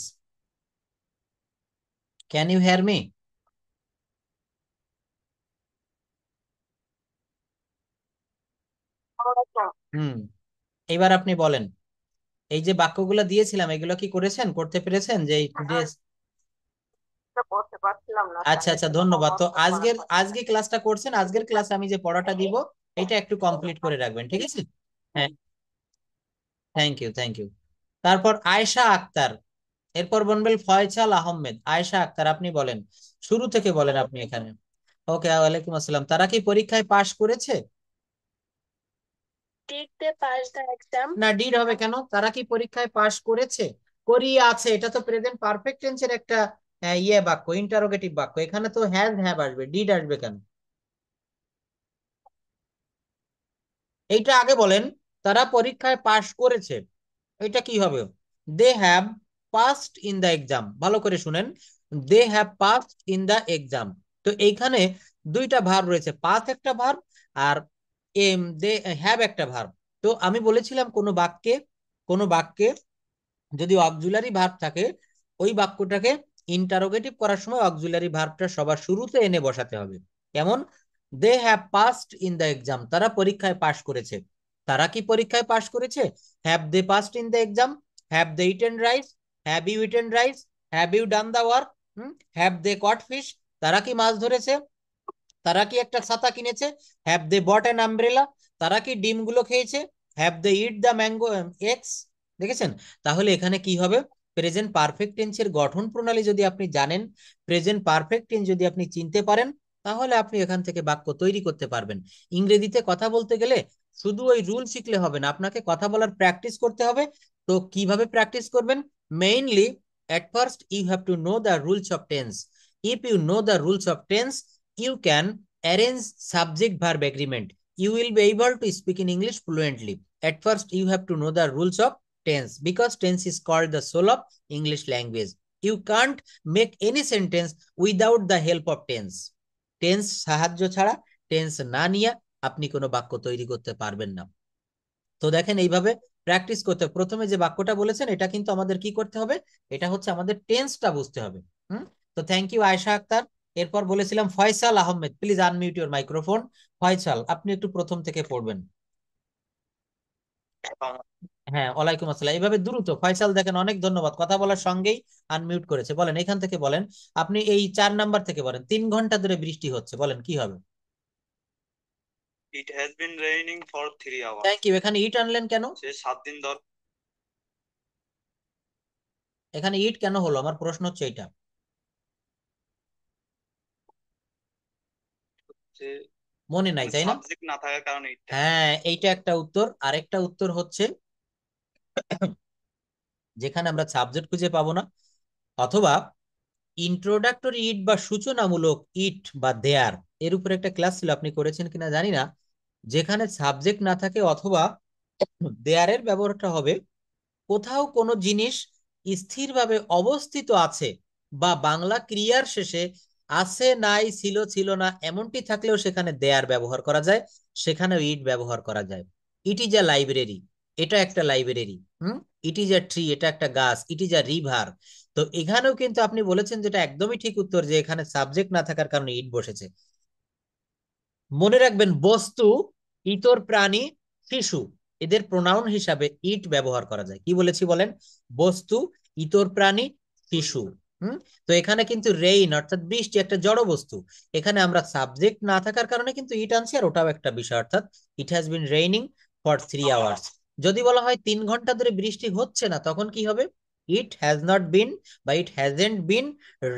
can you hear me? হুম, এবার আপনি বলেন, এই যে বাক্যগুলো দিয়েছিলাম এগুলো কি করেছেন, করতে পেরেছেন? যে পড়তে পারছিলাম না। আচ্ছা, আচ্ছা, ধন্যবাদ। তো আজকে ক্লাসটা করছেন, আজকের ক্লাসে আমি যে পড়াটা দিব এটা একটু কমপ্লিট করে রাখবেন, ঠিক আছে? হ্যাঁ, থ্যাংক ইউ। তারপর আয়েশা আক্তার, এরপর বলবেন ফয়সাল আহমেদ। আয়েশা আক্তার, আপনি বলেন, শুরু থেকে বলেন আপনি এখানে। ওকে, ওয়ালাইকুম আসসালাম। তারা কি পরীক্ষায় পাশ করেছে? Did they pass the exam? না, ডিড হবে কেন? তারা কি পরীক্ষায় পাশ করেছে? করিয়ে আছে, এটা তো প্রেজেন্ট পারফেক্ট টেন্সের একটা বাক্য, ইন্টারোগেটিভ বাক্য। এখানে তো হ্যাভ আসবে, ডিড আসবে কেন? এইটা আগে বলেন, তারা পরীক্ষায় পাশ করেছে, এটা কি হবে? They have passed in the exam. ভালো করে শুনেন, they have passed in the exam. তো এইখানে দুইটা ভার্ব রয়েছে, পাস একটা ভার্ব আর দে হ্যাভ একটা ভার্ব। তো আমি বলেছিলাম কোনো বাক্যে যদি অক্সিলারি ভার্ব থাকে, ওই বাক্যটাকে ইন্টারোগেটিভ করার সময় অক্সিলারি ভার্বটা সবার শুরুতে এনে বসাতে হবে। কেমন? They have passed in the exam, তারা পরীক্ষায় পাশ করেছে। তারা কি পরীক্ষায় পাশ করেছে? Have they passed in the exam? Have they eaten rice? Have you eaten rice? Have you done the work? Have they caught fish? তারা কি মাছ ধরেছে? তারা কি একটা ছাতা কিনেছে? Have they bought an umbrella? তারা কি ডিমগুলো খেয়েছে? Have they eat the mango eggs? দেখেছেন? তাহলে এখানে কি হবে? প্রেজেন্ট পারফেক্ট টেন্সের গঠন প্রণালী যদি আপনি জানেন, প্রেজেন্ট পারফেক্ট টেন্স যদি আপনি চিনতে পারেন, তাহলে আপনি এখান থেকে বাক্য তৈরি করতে পারবেন। ইংরেজিতে কথা বলতে গেলে শুধু ওই রুল শিখলে হবে না, আপনাকে কথা বলার প্র্যাকটিস করতে হবে। তো কিভাবে প্র্যাকটিস করবেন? Mainly at first you have to know the rules of tense. If you know the rules of tense, you can arrange subject verb agreement. You will be able to speak in English fluently. At first you have to know the rules of tense, because tense is called the soul of English language. You can't make any sentence without the help of tense. Tense সাহায্য ছাড়া, tense না নিয়ে আপনি কোনো বাক্য তৈরি করতে পারবেন না। তো দেখেন, এইভাবে প্র্যাকটিস করতে, প্রথমে যে বাক্যটা বলেছেন এটা কিন্তু আমাদের কি করতে হবে? এটা হচ্ছে আমাদের টেন্সটা বুঝতে হবে। তো থ্যাংক ইউ আয়েশা আক্তার। এরপর বলেছিলাম Faisal Ahmed, please unmute your microphone. Faisal, আপনি একটু প্রথম থেকে পড়বেন। হ্যাঁ, ওয়ালাইকুম আসসালাম। এইভাবে দ্রুত। ফয়সাল দেখেন, অনেক ধন্যবাদ, কথা বলার সঙ্গেই আনমিউট করেছে। বলেন, এখান থেকে বলেন। আপনি এই 4 নাম্বার থেকে বলেন। 3 ঘন্টা ধরে বৃষ্টি হচ্ছে, বলেন কি হবে? It has been raining for 3 hours. Thank you. এখানে ইট আনলেন কেন? সে 7 দিন ধরে এখানে ইট কেন হলো? আমার প্রশ্ন হচ্ছে এটা। মনে নাই, তাই না? সাবজেক্ট না থাকার কারণে হ্যাঁ, এইটা একটা উত্তর। আরেকটা উত্তর হচ্ছে যেখানে আমরা সাবজেক্ট খুঁজে পাবো না, অথবা ইন্ট্রোডাক্টরি ইট বা সূচনামূলক ইট বা দেয়ার, এর উপর একটা ক্লাস ছিল, আপনি করেছেন কিনা জানি না। যেখানে সাবজেক্ট না থাকে অথবা দেয়ারের ব্যবহারটা হবে কোথাও কোনো জিনিস স্থিরভাবে অবস্থিত আছে, বা বাংলা ক্রিয়ার শেষে আছে, নাই, ছিল, ছিল না এমনটি থাকলেও সেখানে দেয়ার ব্যবহার করা যায়, সেখানেও ইট ব্যবহার করা যায়। ইট ইজ আ লাইব্রেরি, এটা একটা library. It is a tree, এটা একটা গাছ। ইট ইজ আ রিভার। তো এখানেও কিন্তু আপনি বলেছেন যেটা একদমই ঠিক উত্তর, যে এখানে সাবজেক্ট না থাকার কারণে ইট বসেছে। মনে রাখবেন, বস্তু, ইতর প্রাণী, শিশু, এদের প্রোনাউন হিসাবে ইট ব্যবহার করা যায়। কি বলেছি বলেন? বস্তু, ইতর প্রাণী, শিশু। তো এখানে কিন্তু রেইন অর্থাৎ বৃষ্টি একটা জড় বস্তু, এখানে আমরা সাবজেক্ট না থাকার কারণে কিন্তু ইট আনছি, আর ওটাও একটা বিষয়, অর্থাৎ ইট has been raining for 3 hours. যদি বলা হয় 3 ঘন্টা ধরে বৃষ্টি হচ্ছে না, তখন কি হবে? ইট হ্যাজ নট বিন বা it hasn't been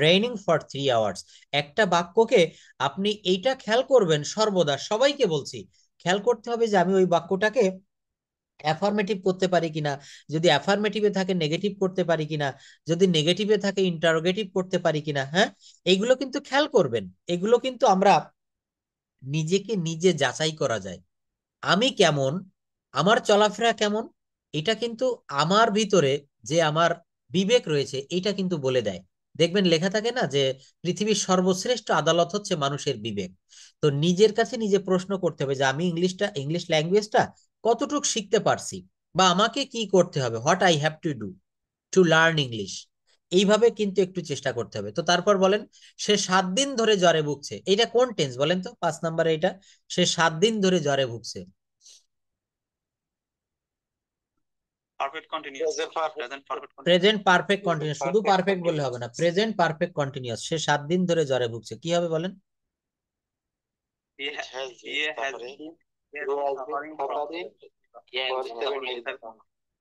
raining for 3 hours. একটা বাক্যকে আপনি এইটা খেয়াল করবেন, সর্বদা সবাইকে বলছি, খেয়াল করতে হবে যে আমি ওই বাক্যটাকে অ্যাফার্মেটিভ করতে পারি কিনা, যদি অ্যাফার্মেটিভে থাকে নেগেটিভ করতে পারি কিনা, যদি নেগেটিভে থাকে ইন্টারোগেটিভ করতে পারি কিনা। হ্যাঁ, এইগুলো কিন্তু খেয়াল করবেন। এগুলো কিন্তু আমরা নিজেকে নিজে যাচাই করা যায়। আমি কেমন, আমার চলাফেরা কেমন, এটা কিন্তু আমার ভিতরে যে আমার বিবেক রয়েছে এটা কিন্তু বলে দেয়। দেখবেন লেখা থাকে না যে পৃথিবীর সর্বশ্রেষ্ঠ আদালত হচ্ছে মানুষের বিবেক। তো নিজের কাছে নিজে প্রশ্ন করতে হবে যে আমি ইংলিশ ল্যাঙ্গুয়েজটা কতটুক শিখতে পারছি, বা আমাকে কি করতে হবে, what I have to do to learn English. এইভাবে কিন্তু একটু চেষ্টা করতে হবে। তো তারপর বলেন, সে 7 দিন ধরে জ্বরে ভুগছে, এইটা কোন টেন্স বলেন তো? 5 নম্বরে এটা, সে 7 দিন ধরে জ্বরে ভুগছে। Perfect continuous, present perfect continuous. শুধু পারফেক্ট বললে হবে না, প্রেজেন্ট পারফেক্ট কন্টিনিউয়াস। সে 7 দিন ধরে জ্বরে ভুগছে, কি হবে বলেন? he has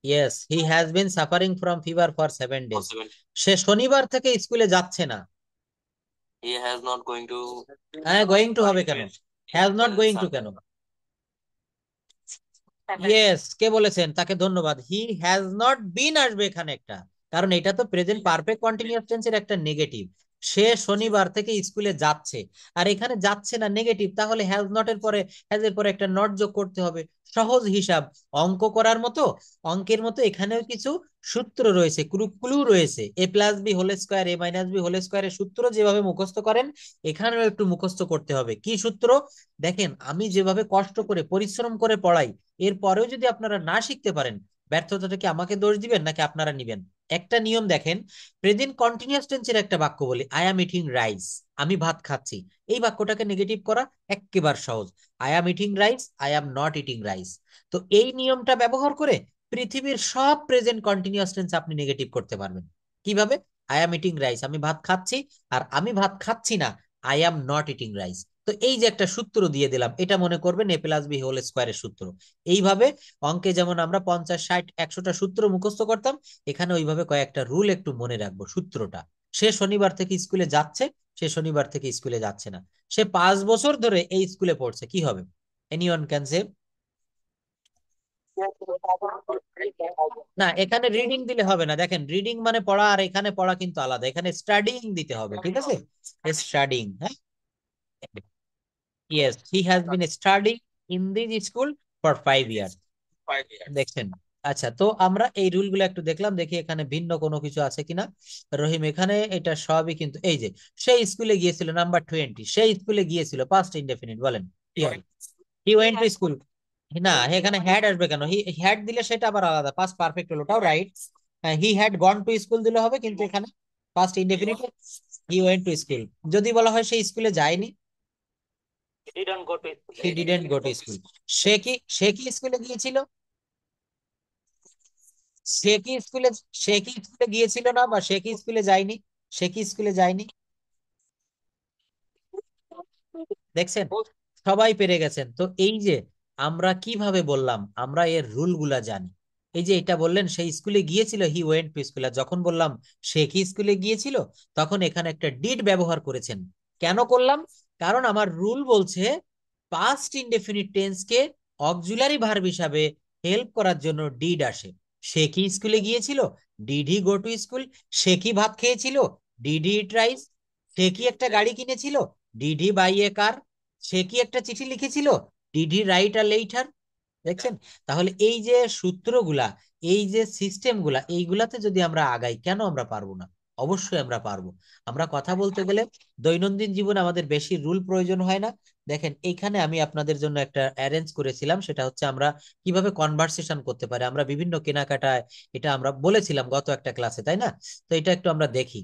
yes, he has been suffering from fever for 7 days। সে শনিবার থেকে স্কুলে যাচ্ছে না। হ্যাঁ, গোয়িং টু হবে কেন? হ্যাজ নট গোয়িং টু কেন? ইয়েস, কে বলেছেন? তাকে ধন্যবাদ। হি হ্যাজ নট বিন আসবে এখানে একটা, কারণ এটা তো প্রেজেন্ট পারফেক্ট কন্টিনিউয়াস টেন্সের একটা নেগেটিভ। সে শনিবার থেকে স্কুলে যাচ্ছে, আর এখানে যাচ্ছে না নেগেটিভ, তাহলে হ্যাজ নট এর পরে হ্যাজ এর পরে একটা নট যোগ করতে হবে। সহজ হিসাব, অঙ্ক করার মতো, অঙ্কের মতো এখানেও কিছু সূত্র রয়েছে, ক্লু রয়েছে। এ প্লাস বি হোল স্কোয়ার, এ মাইনাস বি হোল স্কোয়ারের সূত্র যেভাবে মুখস্থ করেন এখানেও একটু মুখস্থ করতে হবে। কি সূত্র? দেখেন, আমি যেভাবে কষ্ট করে পরিশ্রম করে পড়াই, এরপরেও যদি আপনারা না শিখতে পারেন, ব্যর্থতাটা কি আমাকে দোষ দিবেন নাকি আপনারা নিবেন? একটা নিয়ম দেখেন, প্রেজেন্ট কন্টিনিউয়াস টেন্সের একটা বাক্য বলি, আই অ্যাম ইটিং রাইস, আমি ভাত খাচ্ছি। এই বাক্যটাকে নেগেটিভ করা একেবারে সহজ। I am eating rice, I am not eating rice. তো এই নিয়মটা ব্যবহার করে পৃথিবীর সব প্রেজেন্ট কন্টিনিউয়াস টেন্স আপনি নেগেটিভ করতে পারবেন। কিভাবে? আই অ্যাম ইটিং রাইস, আমি ভাত খাচ্ছি, আর আমি ভাত খাচ্ছি না, I am not eating rice. তো এই যে একটা সূত্র দিয়ে দিলাম, এটা মনে করবেন এ প্লাস বি হোল স্কোয়ারের সূত্র। এইভাবে অঙ্কে যেমন আমরা 50, 60, 100টা সূত্র মুখস্থ করতাম, এখানে ওইভাবে কয়েকটা রুল একটু মনে রাখবো। সূত্রটা, সে শনিবার থেকে স্কুলে যাচ্ছে, সে শনিবার থেকে স্কুলে যাচ্ছে না। সে 5 বছর ধরে এই স্কুলে পড়ছে, কি হবে? এনিওয়ান ক্যান সে? না, এখানে রিডিং দিলে হবে না। দেখেন, রিডিং মানে পড়া, আর এখানে পড়া কিন্তু আলাদা। এখানে স্টাডিং দিতে হবে, ঠিক আছে? স্টাডিং, হ্যাঁ। Yes, he has been studying in this school for 5 years. দেখছেন? আচ্ছা, তো আমরা এই রুল গুলো একটু দেখলাম, দেখি এখানে ভিন্ন কোনো কিছু আছে কিনা। রহিম, এখানে এটা সবই কিন্তু এই যে সেই স্কুলে গিয়েছিল, নাম্বার 20, সেই স্কুলে গিয়েছিল, পাস্ট ইনডেফিনিট, বলেন কি হবে? হি ওয়েন্ট টু স্কুল। না, এখানে হ্যাড আসবে কেন? হি হ্যাড দিলে সেটা আবার আলাদা, পাস্ট পারফেক্ট হলো, ওটাও right. He had gone to school দিলে হবে, কিন্তু এখানে past indefinite he went to school. যদি বলা হয় সে স্কুলে যায়নি, he didn't go to school. সে কি স্কুলে গিয়েছিল? সে কি স্কুলে গিয়েছিল না, বা সে কি স্কুলে যায়নি? সে কি স্কুলে যায়নি? দেখছেন, সবাই পেরে গেছেন। তো এই যে আমরা কিভাবে বললাম, আমরা এর রুল গুলা জানি। এই যে এটা বললেন সেই স্কুলে গিয়েছিল, হি ওয়েন্ট টু স্কুল, যখন বললাম সে কি স্কুলে গিয়েছিল, তখন এখানে একটা ডিড ব্যবহার করেছেন। কেন করলাম? কারণ আমার রুল বলছে পাস্ট ইনডেফিনিট টেন্স কে অক্সিলারি ভার্ব হিসাবে হেল্প করার জন্য ডিড আসে। সে কি স্কুলে গিয়েছিল, did he go to school. সে কি ভাত খেয়েছিল, ডিড হি ইট রাইস। সে কি একটা গাড়ি কিনেছিল, ডিড হি বাই এ কার। সে কি একটা চিঠি লিখেছিল, did he write a letter. দেখছেন? তাহলে এই যে সূত্রগুলা, এই যে সিস্টেমগুলা, এইগুলাতে যদি আমরা আগাই, কেন আমরা পারবো না? অবশ্যই আমরা পারবো। আমরা কথা বলতে গেলে দৈনন্দিন জীবনে আমাদের বেশি রুল প্রয়োজন হয় না। দেখেন, এইখানে আমি আপনাদের জন্য একটা অ্যারেঞ্জ করেছিলাম, সেটা হচ্ছে আমরা কিভাবে কনভারসেশন করতে পারি। আমরা বিভিন্ন কেনাকাটায় এটা আমরা বলেছিলাম গত একটা ক্লাসে, তাই না? তো এটা একটু আমরা দেখি।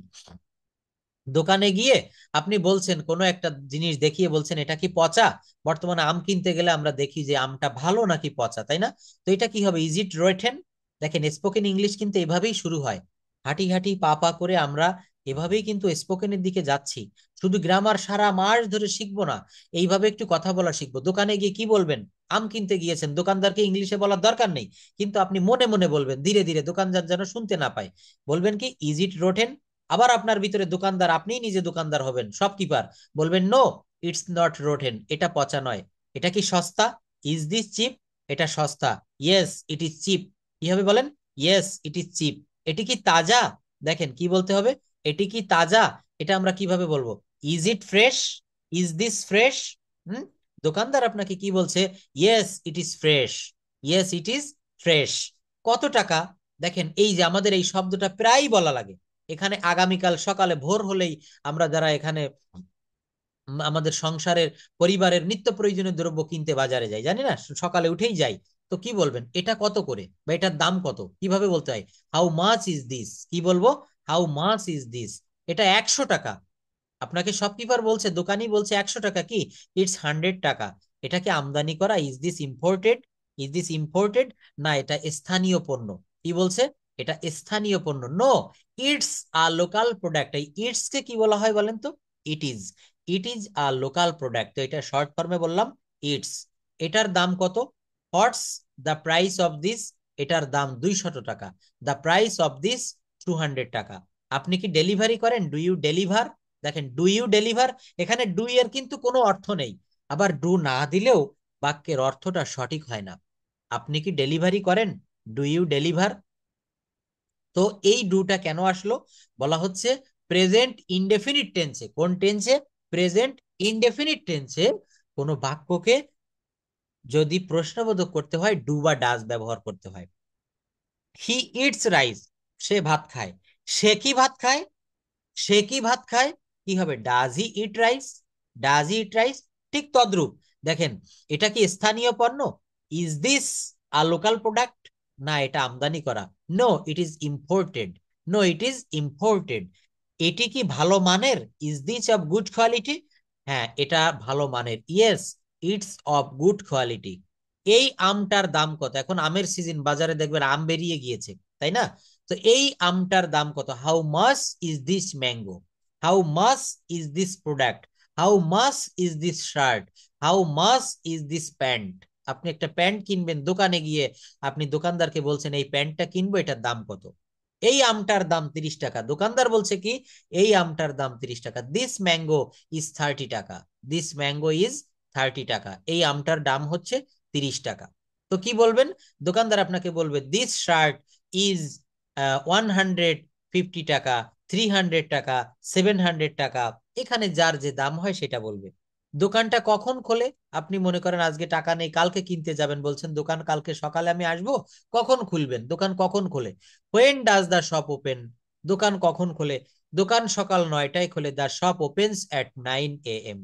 দোকানে গিয়ে আপনি বলছেন, কোনো একটা জিনিস দেখিয়ে বলছেন এটা কি পচা। বর্তমানে আম কিনতে গেলে আমরা দেখি যে আমটা ভালো নাকি পচা, তাই না? তো এটা কি হবে? Is it rotten? দেখেন, স্পোকেন ইংলিশ কিন্তু এভাবেই শুরু হয়। হাঁটি হাঁটি পা পা করে আমরা এভাবেই কিন্তু স্পোকেনের দিকে যাচ্ছি। শুধু গ্রামার সারা মাস ধরে শিখবো না, এইভাবে একটু কথা বলা শিখবো। দোকানে গিয়ে কি বলবেন? আম কিনতে গিয়েছেন, দোকানদারকে ইংলিশে বলার দরকার নেই, কিন্তু আপনি মনে মনে বলবেন, ধীরে ধীরে, দোকানদার যেন শুনতে না পায়। বলবেন কি? Is it rotten? আবার আপনার ভিতরে দোকানদার, আপনিই নিজে দোকানদার হবেন, শপকিপার। বলবেন, নো, ইটস নট রোটেন, এটা পচা নয়। এটা কি সস্তা? Is this cheap? এটা সস্তা। Yes, it is cheap. কি হবে বলেন? Yes, it is cheap. এটি কি তাজা? দেখেন কি বলতে হবে, এটি কি তাজা। এটা আমরা কিভাবে বলবো? Is it fresh? Is this fresh? হুম, দোকানদার আপনাকে কি বলছে? Yes, it is fresh. Yes, it is fresh. কত টাকা? দেখেন, এই যে আমাদের এই শব্দটা প্রায় বলা লাগে। এখানে আগামীকাল সকালে ভোর হলেই আমরা যারা এখানে আমাদের সংসারের, পরিবারের নিত্য প্রয়োজনীয় দ্রব্য কিনতে বাজারে যাই, জানি না, সকালে উঠেই যাই। তো কি বলবেন? এটা কত করে, বা এটার দাম কত? কিভাবে বলতে হয়? How much is this? কি বলবো? How much is this? এটা 100 টাকা। আপনাকে শপকিপার বলছে, দোকানি বলছে 100 টাকা। কি? ইটস 100 টাকা। এটা কি আমদানি করা? Is this imported? Is this imported? না, এটা স্থানীয় পণ্য। কি বলছে? এটা স্থানীয় পণ্য। No, it's a local product. এই ইটস কে কি বলা হয় বলেন তো? It is. It is a local product. তো এটা শর্ট ফর্মে বললাম ইটস। এটার দাম কত? What's the price of this? এটার দাম 200 টাকা। দ্য প্রাইস অফ দিস 200 টাকা। আপনি কি ডেলিভারি করেন? Do you deliver? দেখেন, ডু ইউ ডেলিভার, এখানে ডু এর কিন্তু কোনো অর্থ নেই, আবার ডু না দিলেও বাক্যের অর্থটা সঠিক হয় না। আপনি কি ডেলিভারি করেন? Do you deliver? তো এই ডুটা কেন আসলো? বলা হচ্ছে প্রেজেন্ট ইনডেফিনিট টেন্সে। কোন টেন্সে? প্রেজেন্ট ইনডেফিনিট টেন্সে কোনো বাক্যকে যদি প্রশ্নবোধক করতে হয় ডু বা ডাজ ব্যবহার করতে হয়। হি ইটস রাইস, সে ভাত খায়। সে কি ভাত খায়? সে কি ভাত খায়? কি হবে? Does he eat rice? Does he eat rice? ঠিক তদ্রূপ দেখেন, এটা কি স্থানীয় পণ্য? Is this a local product? না, এটা আমদানি করা। No, it is imported. No, it is imported. এটি কি ভালো মানের? Is this of good quality? হ্যাঁ, এটা ভালো মানের। Yes, it's of good quality. এই আমটার দাম কত? এখন আমের সিজন, বাজারে দেখবেন আম বেরিয়ে গিয়েছে, তাই না? তো এই আমটার দাম কত? How much is this mango? How much is this product? How much is this shirt? How much is this pant? আপনি একটা প্যান্ট কিনবেন, দোকানে গিয়ে আপনি দোকানদারকে বলছেন এই প্যান্টটা কিনবো, এটার দাম কত? এই আমটার দাম 30 টাকা। দোকানদার বলছে কি? এই আমটার দাম 30 টাকা। দিস ম্যাঙ্গো ইজ 30 টাকা। দিস ম্যাঙ্গো ইজ 30 টাকা। এই আমটার দাম হচ্ছে 30 টাকা। তো কি বলবেন? দোকানদার আপনাকে বলবে দিস শার্ট ইজ 150 টাকা, 300 টাকা, 700 টাকা। এখানে যার যে দাম হয় সেটা বলবে। দোকানটা কখন খোলে? আপনি মনে করেন আজকে টাকা নেই, কালকে কিনতে যাবেন, বলছেন দোকান কালকে সকালে আমি আসবো। কখন খুলবেন? দোকান কখন খোলে? When does the shop open? দোকান কখন খোলে? দোকান সকাল 9টায় খোলে। The shop opens at 9 AM।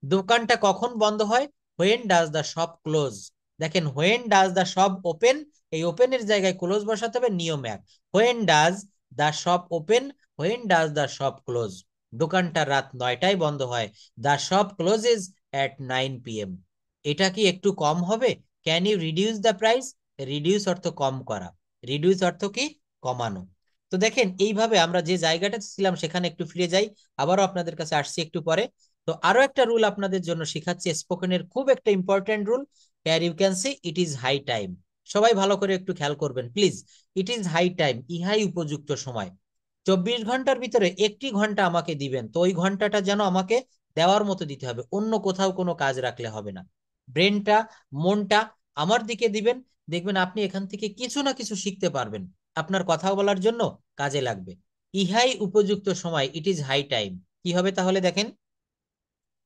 দোকানটা কখন বন্ধ হয়? When does the shop close? দেখেন, when does the shop open, এই ওপেনের জায়গায় ক্লোজ বসাতে হবে, নিয়ম এক। When does the shop open, when does the shop close? দোকানটা রাত 9টায় বন্ধ হয়। The shop closes at 9 PM। এটা কি একটু কম হবে? Can you reduce the price? Reduce অর্থ কম করা, রিডিউস অর্থ কি? কমানো। তো দেখেন, এইভাবে আমরা যে জায়গাটা ছিলাম সেখানে একটু ফিরে যাই, আবারও আপনাদের কাছে আসছি একটু পরে। তো আরো একটা রুল আপনাদের জন্য শিখাচ্ছি, স্পোকেনের খুব একটা important rule. Here you can see it is high time. সবাই ভালো করে একটু খেয়াল করবেন please. It is high time, ইহাই উপযুক্ত সময়। 24 ঘন্টার ভিতরে 1টি ঘন্টা আমাকে দিবেন, তো ওই ঘন্টাটা যেন আমাকে দেওয়ার মতো দিতে হবে, অন্য কোথাও কোনো কাজ রাখলে হবে না। ব্রেনটা, মনটা আমার দিকে দিবেন, দেখবেন আপনি এখান থেকে কিছু না কিছু শিখতে পারবেন, আপনার কথা বলার জন্য কাজে লাগবে। ইহাই উপযুক্ত সময়, ইট ইজ হাই টাইম। কি হবে তাহলে? দেখেন,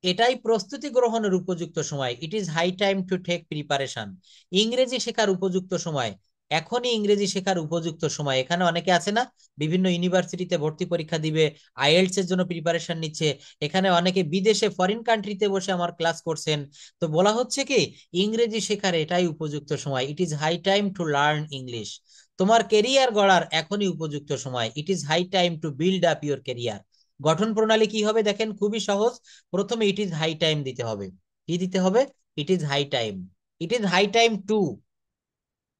এটাই প্রস্তুতি গ্রহণের উপযুক্ত সময়। It is high time to take preparation. ইংরেজি শেখার উপযুক্ত সময়, এখনই ইংরেজি শেখার উপযুক্ত সময়। এখানে অনেকে আছে না, বিভিন্ন ইউনিভার্সিটিতে ভর্তি পরীক্ষা দিবে, আইএলটিএস এর জন্য প্রিপারেশন নিচ্ছে। এখানে অনেকে বিদেশে ফরেন কান্ট্রিতে বসে আমার ক্লাস করছেন। তো বলা হচ্ছে কি, ইংরেজি শেখার এটাই উপযুক্ত সময়। It is high time to learn English. তোমার কেরিয়ার গড়ার এখনই উপযুক্ত সময়। It is high time to build up your career. গঠন প্রণালী কি হবে? দেখেন, খুবই সহজ। প্রথমে ইট ইজ হাই টাইম দিতে হবে। কি দিতে হবে? It is high time. It is high time to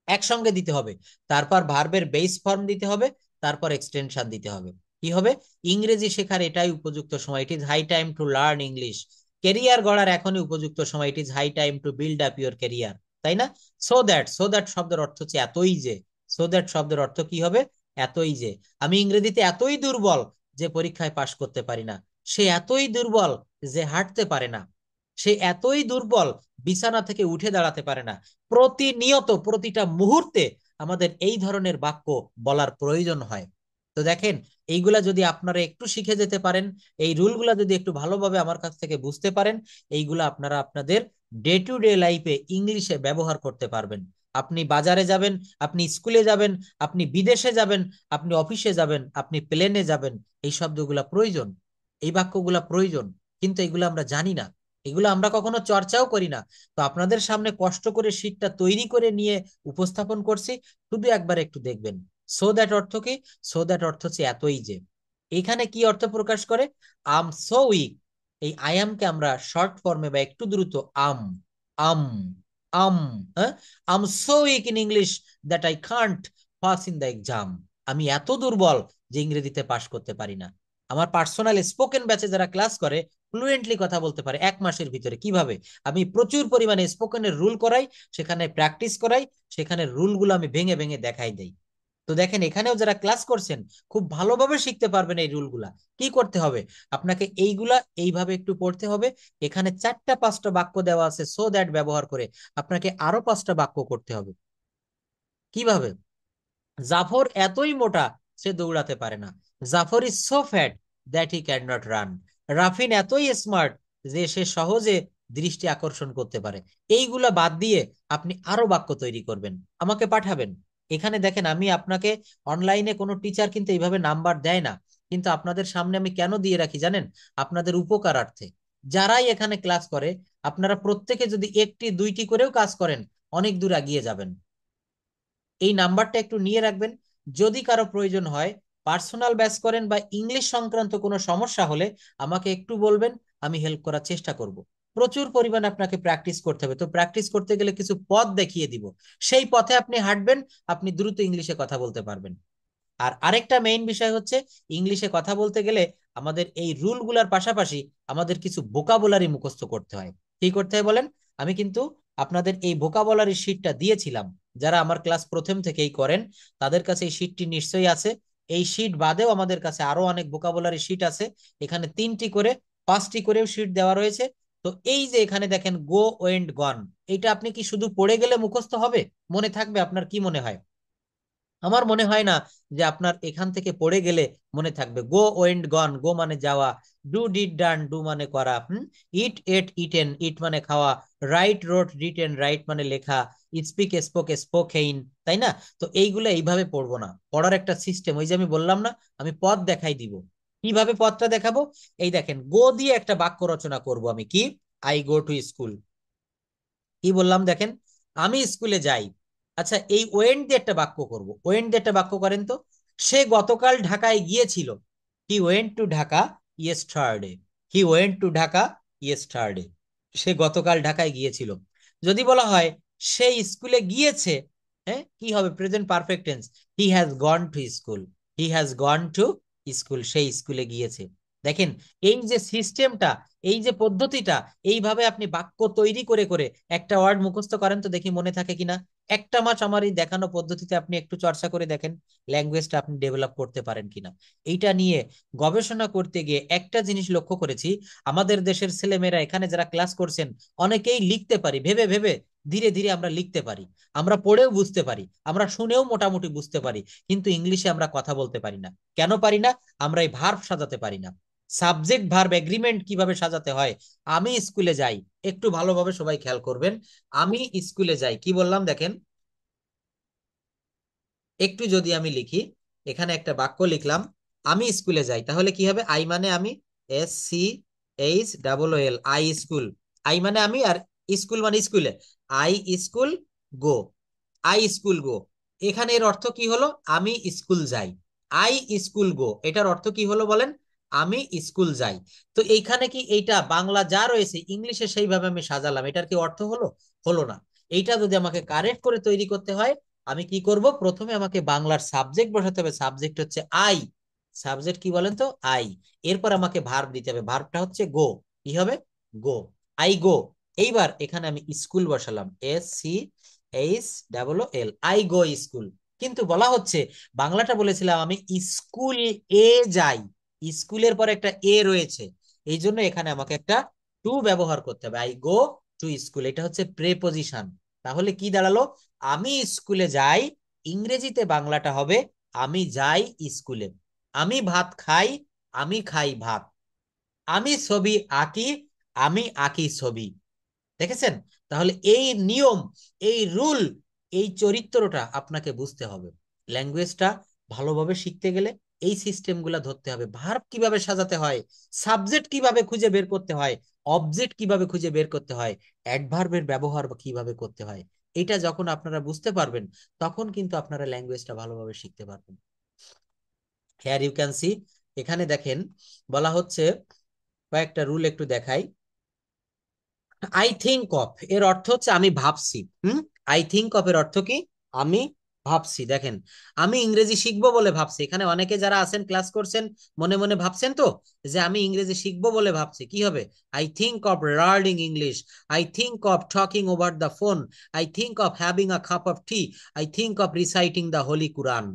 একসঙ্গে দিতে হবে। তারপর ভার্বের বেস ফর্ম দিতে হবে, তারপর এক্সটেনশন দিতে হবে। কি হবে? ইংরেজি শেখার এটাই উপযুক্ত সময়। It is high time to learn English. Career গড়ার এখনই উপযুক্ত সময়। It is high time to build up your career. তাই না? সো দ্যাট, সো দ্যাট শব্দের অর্থ হচ্ছে এতই যে। সো দ্যাট শব্দের অর্থ কি হবে? এতই যে। আমি ইংরেজিতে এতই দুর্বল যে পরীক্ষায় পাশ করতে পারি না। সে এতই দুর্বল যে হাঁটতে পারে না। সে এতই দুর্বল বিছানা থেকে উঠে দাঁড়াতে পারে না। প্রতিনিয়ত, প্রতিটা মুহূর্তে আমাদের এই ধরনের বাক্য বলার প্রয়োজন হয়। তো দেখেন, এইগুলা যদি আপনারা একটু শিখে যেতে পারেন, এই রুলগুলা যদি একটু ভালোভাবে আমার কাছ থেকে বুঝতে পারেন, এইগুলা আপনারা আপনাদের ডে টু ডে লাইফে ইংলিশে ব্যবহার করতে পারবেন। আপনি বাজারে যাবেন, আপনি স্কুলে যাবেন, আপনি বিদেশে যাবেন, আপনি অফিসে যাবেন, আপনি প্লেনে যাবেন, এই শব্দগুলা প্রয়োজন, এই বাক্যগুলা প্রয়োজন। কিন্তু এগুলো আমরা জানি না, এগুলো আমরা কখনো চর্চাও করি না। তো আপনাদের সামনে কষ্ট করে শীটটা তৈরি করে নিয়ে উপস্থাপন করছি, শুধু একবার একটু দেখবেন। সো দ্যাট অর্থ কি? সো দ্যাট অর্থ হচ্ছে এতই যে। এখানে কি অর্থ প্রকাশ করে? আম সো উইক। এই আই আমকে আমরা শর্ট ফর্মে বা একটু দ্রুত আম, আম, আম, হ্যাঁ, I'm so weak in English that I can't pass in the exam. আমি এত দুর্বল যে ইংরেজিতে পাশ করতে পারি না। আমার পার্সোনাল স্পোকেন ব্যাচে যারা ক্লাস করে ফ্লুয়েন্টলি কথা বলতে পারে 1 মাসের ভিতরে। কিভাবে? আমি প্রচুর পরিমাণে স্পোকেনের রুল করাই, সেখানে প্র্যাকটিস করাই, সেখানে রুলগুলো আমি ভেঙে ভেঙে দেখাই দেই। তো দেখেন এখানেও যারা ক্লাস করছেন খুব ভালোভাবে শিখতে পারবেন এই রুলগুলা। কি করতে হবে? আপনাকে এইগুলা এইভাবে একটু পড়তে হবে। এখানে 4টা 5টা বাক্য দেওয়া আছে, সো দ্যাট ব্যবহার করে আপনাকে আরো 5টা বাক্য করতে হবে। কিভাবে? জাফর এতই মোটা সে দৌড়াতে পারে না। Jafar is so fat that he can not run. Rafin এতই স্মার্ট যে সে সহজে দৃষ্টি আকর্ষণ করতে পারে। এইগুলা বাদ দিয়ে আপনি আরো বাক্য তৈরি করবেন, আমাকে পাঠাবেন। এখানে দেখেন আমি আপনাকে, অনলাইনে কোনো টিচার কিন্তু এইভাবে নাম্বার দেয় না, কিন্তু আপনাদের সামনে আমি কেন দিয়ে রাখি জানেন? আপনাদের উপকারার্থে। যারাই এখানে ক্লাস করে আপনারা প্রত্যেকে যদি 1টি 2টি করেও কাজ করেন অনেক দূর এগিয়ে যাবেন। এই নাম্বারটা একটু নিয়ে রাখবেন। যদি কারো প্রয়োজন হয়, পার্সোনাল ব্যাচ করেন বা ইংলিশ সংক্রান্ত কোনো সমস্যা হলে আমাকে একটু বলবেন, আমি হেল্প করার চেষ্টা করব। প্রচুর পরিমাণে আপনাকে প্র্যাকটিস করতে হবে। তো প্র্যাকটিস করতে গেলে কিছু পথ দেখিয়ে দিব, সেই পথে আপনি হাঁটবেন, আপনি দ্রুত ইংলিশে কথা বলতে পারবেন। আর আরেকটা মেইন বিষয় হচ্ছে, ইংলিশে কথা বলতে গেলে আমাদের এই রুলগুলার পাশাপাশি আমাদের কিছু ভোকাবুলারি মুখস্থ করতে হয়। কি করতে হয় বলেন? আমি কিন্তু আপনাদের এই ভোকাবুলারি শিটটা দিয়েছিলাম। যারা আমার ক্লাস প্রথম থেকেই করেন তাদের কাছে এই শিটটি নিশ্চয়ই আছে। এই শিট বাদেও আমাদের কাছে আরো অনেক ভোকাবুলারি শিট আছে। এখানে 3টি করে 5টি করেও শিট দেওয়া রয়েছে। তো এই যে এখানে দেখেন গো ওয়েন্ট গন, এটা আপনি কি শুধু পড়ে গেলে মুখস্থ হবে, মনে থাকবে? আপনার কি মনে হয়? আমার মনে হয় না যে আপনার এখান থেকে পড়ে গেলে মনে থাকবে। গো ওয়েন্ট গন, গো মানে যাওয়া, ডু ডিড ডান, ডু মানে করা, ইট এট ইটেন, ইট মানে খাওয়া, রাইট রোট রিটেন, রাইট মানে লেখা, স্পিক স্পোক স্পোকেইন, তাই না? তো এইগুলো এইভাবে পড়বো না, পড়ার একটা সিস্টেম। ওই যে আমি বললাম না, আমি পথ দেখাই দিব। কিভাবে পথটা দেখাবো? এই দেখেন, গো দিয়ে একটা বাক্য রচনা করব আমি। কি? I go to school. কি বললাম দেখেন, আমি স্কুলে যাই। আচ্ছা, এই ওয়েন্ট দিয়ে একটা বাক্য করব। ওয়েন্ট দিয়ে একটা বাক্য করেন তো। সে গতকাল ঢাকায় গিয়েছিল। He went to Dhaka yesterday. He went to Dhaka yesterday. সে গতকাল ঢাকায় গিয়েছিল। যদি বলা হয় সে স্কুলে গিয়েছে, হ্যাঁ, কি হবে? Present perfect tense. He has gone to school. He has gone to school. সে স্কুলে গিয়েছে। দেখেন এই যে সিস্টেমটা, এই যে পদ্ধতিটা, এইভাবে আপনি বাক্য তৈরি করে করে একটা ওয়ার্ড মুখস্থ করেন তো দেখি মনে থাকে কিনা। একটা মাস আমার এই দেখানো পদ্ধতিতে আপনি একটু চর্চা করে দেখেন, ল্যাঙ্গুয়েজটা আপনি ডেভেলপ করতে পারেন কিনা। এইটা নিয়ে গবেষণা করতে গিয়ে একটা জিনিস লক্ষ্য করেছি, আমাদের দেশের ছেলেমেয়েরা এখানে যারা ক্লাস করছেন অনেকেই লিখতে পারি, ভেবে ভেবে ধীরে ধীরে আমরা লিখতে পারি, আমরা পড়েও বুঝতে পারি, আমরা শুনেও মোটামুটি বুঝতে পারি, কিন্তু ইংলিশে আমরা কথা বলতে পারি না। কেন পারি না? আমরা এই ভার্ব সাজাতে পারি না। সাবজেক্ট ভার্ব এগ্রিমেন্ট কিভাবে সাজাতে হয়? আমি স্কুলে যাই, একটু ভালোভাবে সবাই খেয়াল করবেন। আমি স্কুলে যাই, কি বললাম দেখেন। একটু যদি আমি লিখি, এখানে একটা বাক্য লিখলাম, আমি স্কুলে যাই, তাহলে কি হবে? আই মানে আমি, SCHOOL, আই স্কুল। আই মানে আমি, আর স্কুল মানে স্কুলে। I school go. I school go. এখানে এর অর্থ কি হলো? আমি স্কুল যাই। আই স্কুল গো, এটার অর্থ কি হলো বলেন? আমি স্কুল যাই। তো এইখানে কি এইটা বাংলা যা রয়েছে ইংলিশে সেইভাবে আমি সাজালাম, এটার কি অর্থ হলো? হলো না। এইটা যদি আমাকে কারেক্ট করে তৈরি করতে হয়, আমি কি করব? প্রথমে আমাকে বাংলার সাবজেক্ট বসাতে হবে। সাবজেক্ট হচ্ছে আই। সাবজেক্ট কি বলেন তো? আই। এরপর আমাকে ভার্ব দিতে হবে, ভার্বটা হচ্ছে গো। কি হবে? গো। I go. এইবার এখানে আমি স্কুল বসালাম, SCHOOL, আই গো স্কুল। কিন্তু বলা হচ্ছে, বাংলাটা বলেছিলাম আমি স্কুল এ যাই, স্কুলের পর একটা এ রয়েছে, এই জন্য এখানে আমাকে একটা টু ব্যবহার করতে হবে। আই গো টু স্কুল, এটা হচ্ছে প্রেপোজিশন। তাহলে কি দাঁড়ালো? আমি স্কুলে যাই, ইংরেজিতে বাংলাটা হবে আমি যাই স্কুলে। আমি ভাত খাই, আমি খাই ভাত। আমি ছবি আঁকি, আমি আঁকি ছবি। দেখেছেন? তাহলে এই নিয়ম, এই রুল, এই চরিত্রটা আপনাকে বুঝতে হবে। ল্যাঙ্গুয়েজটা ভালোভাবে শিখতে গেলে এই সিস্টেমগুলো ধরতে হবে। ভার্ব কিভাবে সাজাতে হয়, সাবজেক্ট কিভাবে খুঁজে বের করতে হয়, অবজেক্ট কিভাবে খুঁজে বের করতে হয়, অ্যাডভার্বের ব্যবহার কিভাবে করতে হয়, এটা যখন আপনারা বুঝতে পারবেন তখন কিন্তু আপনারা ল্যাঙ্গুয়েজটা ভালোভাবে শিখতে পারবেন। হেয়ার ইউ ক্যান সি, এখানে দেখেন বলা হচ্ছে, কয়েকটা রুল একটু দেখাই। আই থিঙ্ক অফ এর অর্থ হচ্ছে আমি ভাবছি। আই থিঙ্ক অফ এর অর্থ কি? আমি ভাবছি, দেখেন আমি ইংরেজি শিখবো বলে ভাবছি। এখানে অনেকে যারা আছেন ক্লাস করছেন মনে মনে ভাবছেন তো যে আমি ইংরেজি শিখবো বলে ভাবছি। কি হবে? I think of learning English, I think of talking over the phone, I think of having a cup of tea, I think of reciting the holy Quran.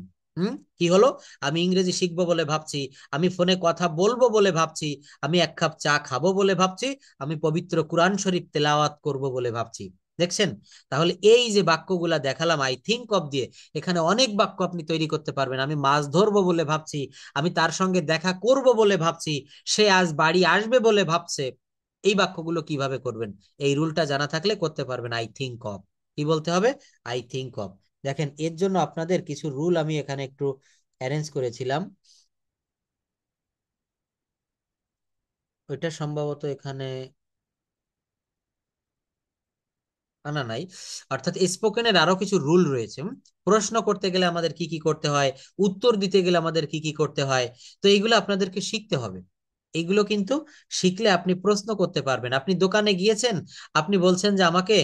কি হলো? আমি ইংরেজি শিখবো বলে ভাবছি, আমি ফোনে কথা বলবো বলে ভাবছি, আমি এক কাপ চা খাবো বলে ভাবছি, আমি পবিত্র কুরআন শরীফ তেলাওয়াত করব বলে ভাবছি। দেখছেন? তাহলে এই যে বাক্যগুলা দেখালাম আই থিঙ্ক অফ দিয়ে, এখানে অনেক বাক্য আপনি তৈরি করতে পারবেন। আমি মাছ ধরবো বলে ভাবছি, আমি তার সঙ্গে দেখা করব বলে ভাবছি, সে আজ বাড়ি আসবে বলে ভাবছে। এই বাক্যগুলো কিভাবে করবেন? এই রুলটা জানা থাকলে করতে পারবেন। আই থিঙ্ক অফ, কি বলতে হবে? I think of. দেখেন এর জন্য আপনাদের কিছু রুল আমি এখানে একটু অ্যারেঞ্জ করেছিলাম, ওইটা সম্ভবত এখানে আনা নাই। অর্থাৎ স্পোকেনের আরো কিছু রুল রয়েছে। প্রশ্ন করতে গেলে আমাদের কি কি করতে হয়, উত্তর দিতে গেলে আমাদের কি কি করতে হয়, তো এইগুলো আপনাদেরকে শিখতে হবে। এইগুলো কিন্তু শিখলে আপনি প্রশ্ন করতে পারবেন। আপনি দোকানে গিয়েছেন, আপনি বলছেন যে আমাকে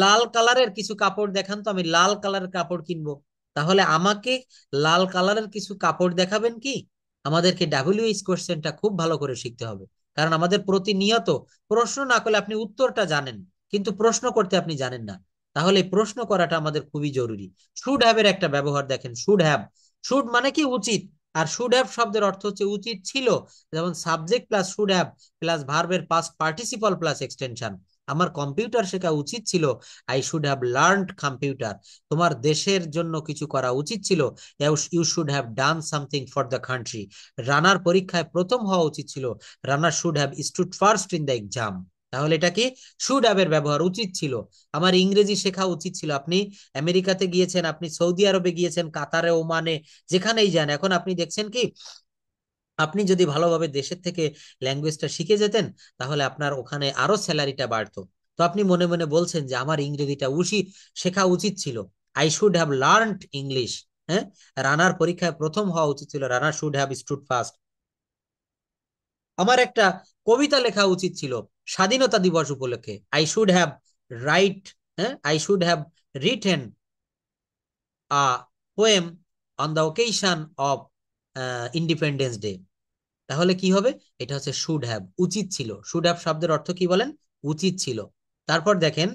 লাল কালারের কিছু কাপড় দেখান তো, আমি লাল কালারের কাপড় কিনবো। তাহলে আমাকে লাল কালারের কিছু কাপড় দেখাবেন কি? আমাদেরকে ডাব্লিউএইচ কোশ্চেনটা খুব ভালো করে শিখতে হবে। কারণ আমাদের প্রতিনিয়ত প্রশ্ন না করলে আপনি উত্তরটা জানেন, কিন্তু প্রশ্ন করতে আপনি জানেন না। তাহলে প্রশ্ন করাটা আমাদের খুবই জরুরি। শুড হ্যাভ এর একটা ব্যবহার দেখেন, শুড হ্যাভ। শুড মানে কি? উচিত। আর শুড হ্যাভ শব্দের অর্থ হচ্ছে উচিত ছিল। যেমন subject plus should have plus ভার্বের পাস্ট পার্টিসিপল প্লাস এক্সটেনশন। আমার কম্পিউটার শেখা উচিত ছিল, I should have learned computer. তোমার দেশের জন্য কিছু করা উচিত ছিল, you should have done something for the country. রানার পরীক্ষায় প্রথম হওয়া উচিত ছিল, runner should have stood first in the exam. তাহলে এটা কি? শুড হ্যাভ এর ব্যবহার, উচিত ছিল। আমার ইংরেজি শেখা উচিত ছিল। আপনি আমেরিকাতে গিয়েছেন, আপনি সৌদি আরবে গিয়েছেন, কাতারে, ওমানে, যেখানেই যান, এখন আপনি দেখছেন কি আপনি যদি ভালোভাবে দেশের থেকে ল্যাঙ্গুয়েজটা শিখে যেতেন তাহলে আপনার ওখানে আরো স্যালারিটা বাড়তো। তো আপনি মনে মনে বলছেন যে আমার ইংরেজিটা শেখা উচিত ছিল, I should have learned English. হ্যাঁ, রানার পরীক্ষায় প্রথম হওয়া উচিত ছিল, runner should have stood first. আমার একটা কবিতা লেখা উচিত ছিল স্বাধীনতা দিবস উপলক্ষে, আই শুড হ্যাভ রাইট, হ্যাঁ, I should have written a poem on the occasion of independence day. তাহলে কি হবে? এটা হচ্ছে শুড হ্যাভ, উচিত ছিল। শুড হ্যাভ শব্দের অর্থ কি বলেন? উচিত ছিল। তারপর দেখেন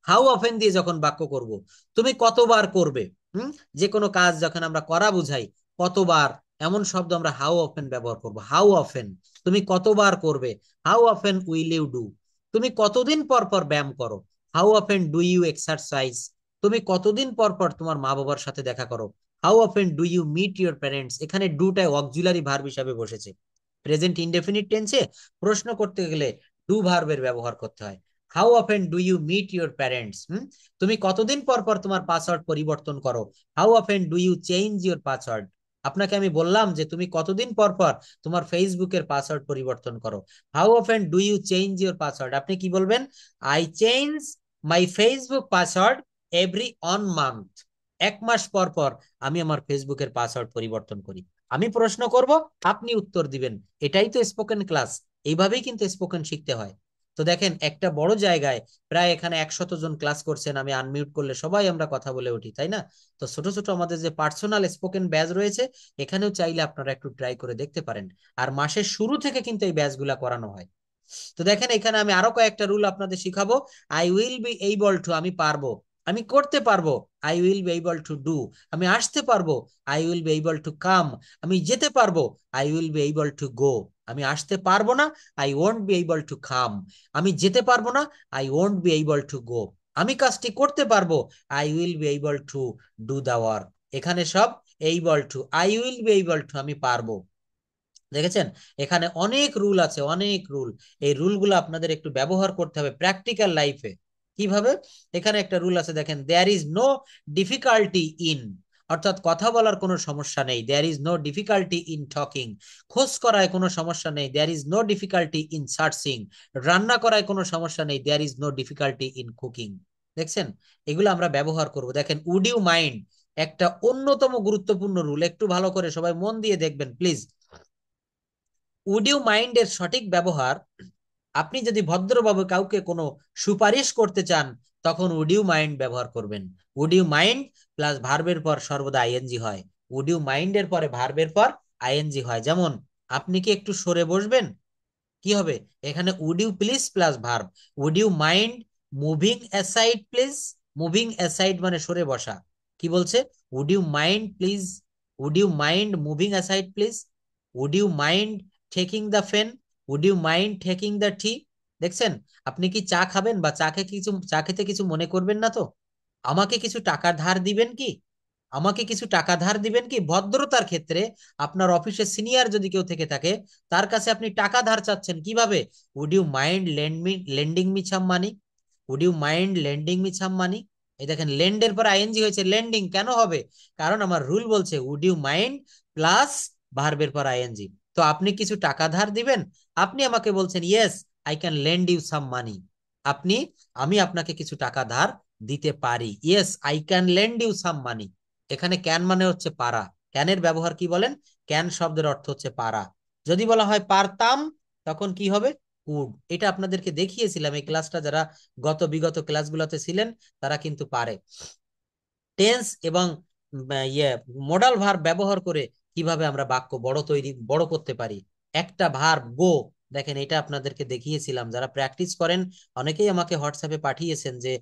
হাউ অফেন দিয়ে যখন বাক্য করব, তুমি কতবার করবে। যে কোনো কাজ যখন আমরা করা বুঝাই, কতবার, এমন শব্দ আমরা হাউ অফেন ব্যবহার করব। হাউ অফেন, তুমি কতবার করবে। How often will you do, তুমি কতদিন পর পর ব্যায়াম করো। How often do you exercise, তুমি কতদিন পর পর তোমার মা বাবার সাথে দেখা করো। How often do you meet your parents, এখানে ডুটাই অক্সিলারি ভার্ব হিসাবে বসেছে। প্রেজেন্ট ইনডেফিনিট টেন্সে প্রশ্ন করতে গেলে ডু ভার্বের ব্যবহার করতে হয়। How often do you meet your parents, তুমি কতদিন পর পর তোমার পাসওয়ার্ড পরিবর্তন করো। How often do you change your password, আপনাকে আমি বললাম যে তুমি কতদিন পর পর তোমার ফেসবুকের পাসওয়ার্ড পরিবর্তন করো। How often do you change your password, আপনি কি বলবেন? I change my Facebook password every on month, এক মাস পর পর আমি আমার ফেসবুকের পাসওয়ার্ড পরিবর্তন করি। আমি প্রশ্ন করব, আপনি উত্তর দিবেন। এটাই তো স্পোকেন ক্লাস, এইভাবেই কিন্তু স্পোকেন শিখতে হয়। তো দেখেন একটা বড় জায়গায় প্রায় এখানে 100 জন ক্লাস করছেন, আমি আনমিউট করলে সবাই আমরা কথা বলে উঠি, তাই না? তো ছোট ছোট আমাদের যে পার্সোনাল স্পোকেন ব্যাচ রয়েছে, এখানেও চাইলে আপনারা একটু ট্রাই করে দেখতে পারেন। আর মাসের শুরু থেকে কিন্তু এই ব্যাচগুলা করানো হয়। তো দেখেন এখানে আমি আরো কয়েকটা রুল আপনাদের শিখাবো। I will be able to, আমি পারবো, আমি করতে পারবো। I will be able to do, আমি আসতে পারবো। I will be able to come, আমি যেতে পারবো। I will be able to go, আমি আসতে পারবো না। I won't be able to come, আমি যেতে পারবো না। I won't be able to go, আমি কাজটি করতে পারবো। I will be able to do the work, এখানে সব able two, I will be able to, আমি পারবো। দেখেছেন এখানে অনেক রুল আছে, অনেক রুল। এই রুলগুলো আপনাদের একটু ব্যবহার করতে হবে প্র্যাকটিক্যাল লাইফে। কিভাবে? এখানে একটা রুল আছে দেখেন, there is no difficulty in, অর্থাৎ কথা বলার কোনো সমস্যা নেই। There is no difficulty in talking, খোঁজ করায় কোনো সমস্যা নেই। There is no difficulty in searching, রান্না করায় কোনো সমস্যা নেই। There is no difficulty in cooking. দেখছেন এগুলো আমরা ব্যবহার করব। দেখেন উড ইউ মাইন্ড, একটা অন্যতম গুরুত্বপূর্ণ রুল, একটু ভালো করে সবাই মন দিয়ে দেখবেন প্লিজ। উড ইউ মাইন্ড এর সঠিক ব্যবহার আপনি যদি ভদ্রভাবে কাউকে কোনো সুপারিশ করতে চান তখন উড ইউ মাইন্ড ব্যবহার করবেন। উড ইউ মাইন্ড প্লাস ভার্বের পর সর্বদা আইএনজি হয়। উড ইউ মাইন্ডের পরে ভার্বের পর আইএনজি হয়। যেমন আপনি কি একটু সরে বসবেন, কি হবে এখানে would you please plus verb. Would you mind moving aside please. Moving aside মানে সরে বসা। কি বলছে? Would you mind please, would you mind moving aside please, would you mind taking the pen, would you mind taking the tea. দেখছেন? আপনি কি চা খাবেন বা চা খেতে কিছু মনে করবেন না তো? আমাকে কিছু টাকা ধার দিবেন কি? আমাকে কিছু টাকা ধার দিবেন কি? ভদ্রতার ক্ষেত্রে আপনার অফিসে সিনিয়র যদি কেউ থেকে থাকে তার কাছে আপনি টাকা ধার চাচ্ছেন কিভাবে? Would you mind lending me some money. Would you mind lending me some money. এই দেখেন লেন্ডের পর আইএনজি হয়েছে, লেন্ডিং কেন হবে? কারণ আমার রুল বলছে উড ইউ মাইন্ড প্লাস ভার্বের পর আইএনজি। তো আপনি কিছু টাকা ধার দিবেন? আপনি আমাকে বলছেন yes I can lend you some money. আমি আপনাকে কিছু টাকা ধার দিতে পারি। Yes I can lend you some money. এখানে ক্যান মানে হচ্ছে পারা। ক্যানের ব্যবহার কি বলেন? ক্যান শব্দের অর্থ হচ্ছে পারা। যদি বলা হয় পারতাম তখন কি হবে? কুড। এটা আপনাদেরকে দেখিয়েছিলাম এই ক্লাসটা, যারা বিগত ক্লাসগুলোতে ছিলেন তারা কিন্তু পারে। টেন্স এবং মডাল ভার্ব ব্যবহার করে কিভাবে আমরা বাক্য বড় করতে পারি। একটা ভার্ব গো, দেখেন এটা আপনাদেরকে দেখিয়েছিলাম। যারা প্র্যাকটিস করেন অনেকেই আমাকে হোয়াটসঅ্যাপে পাঠিয়েছেন যে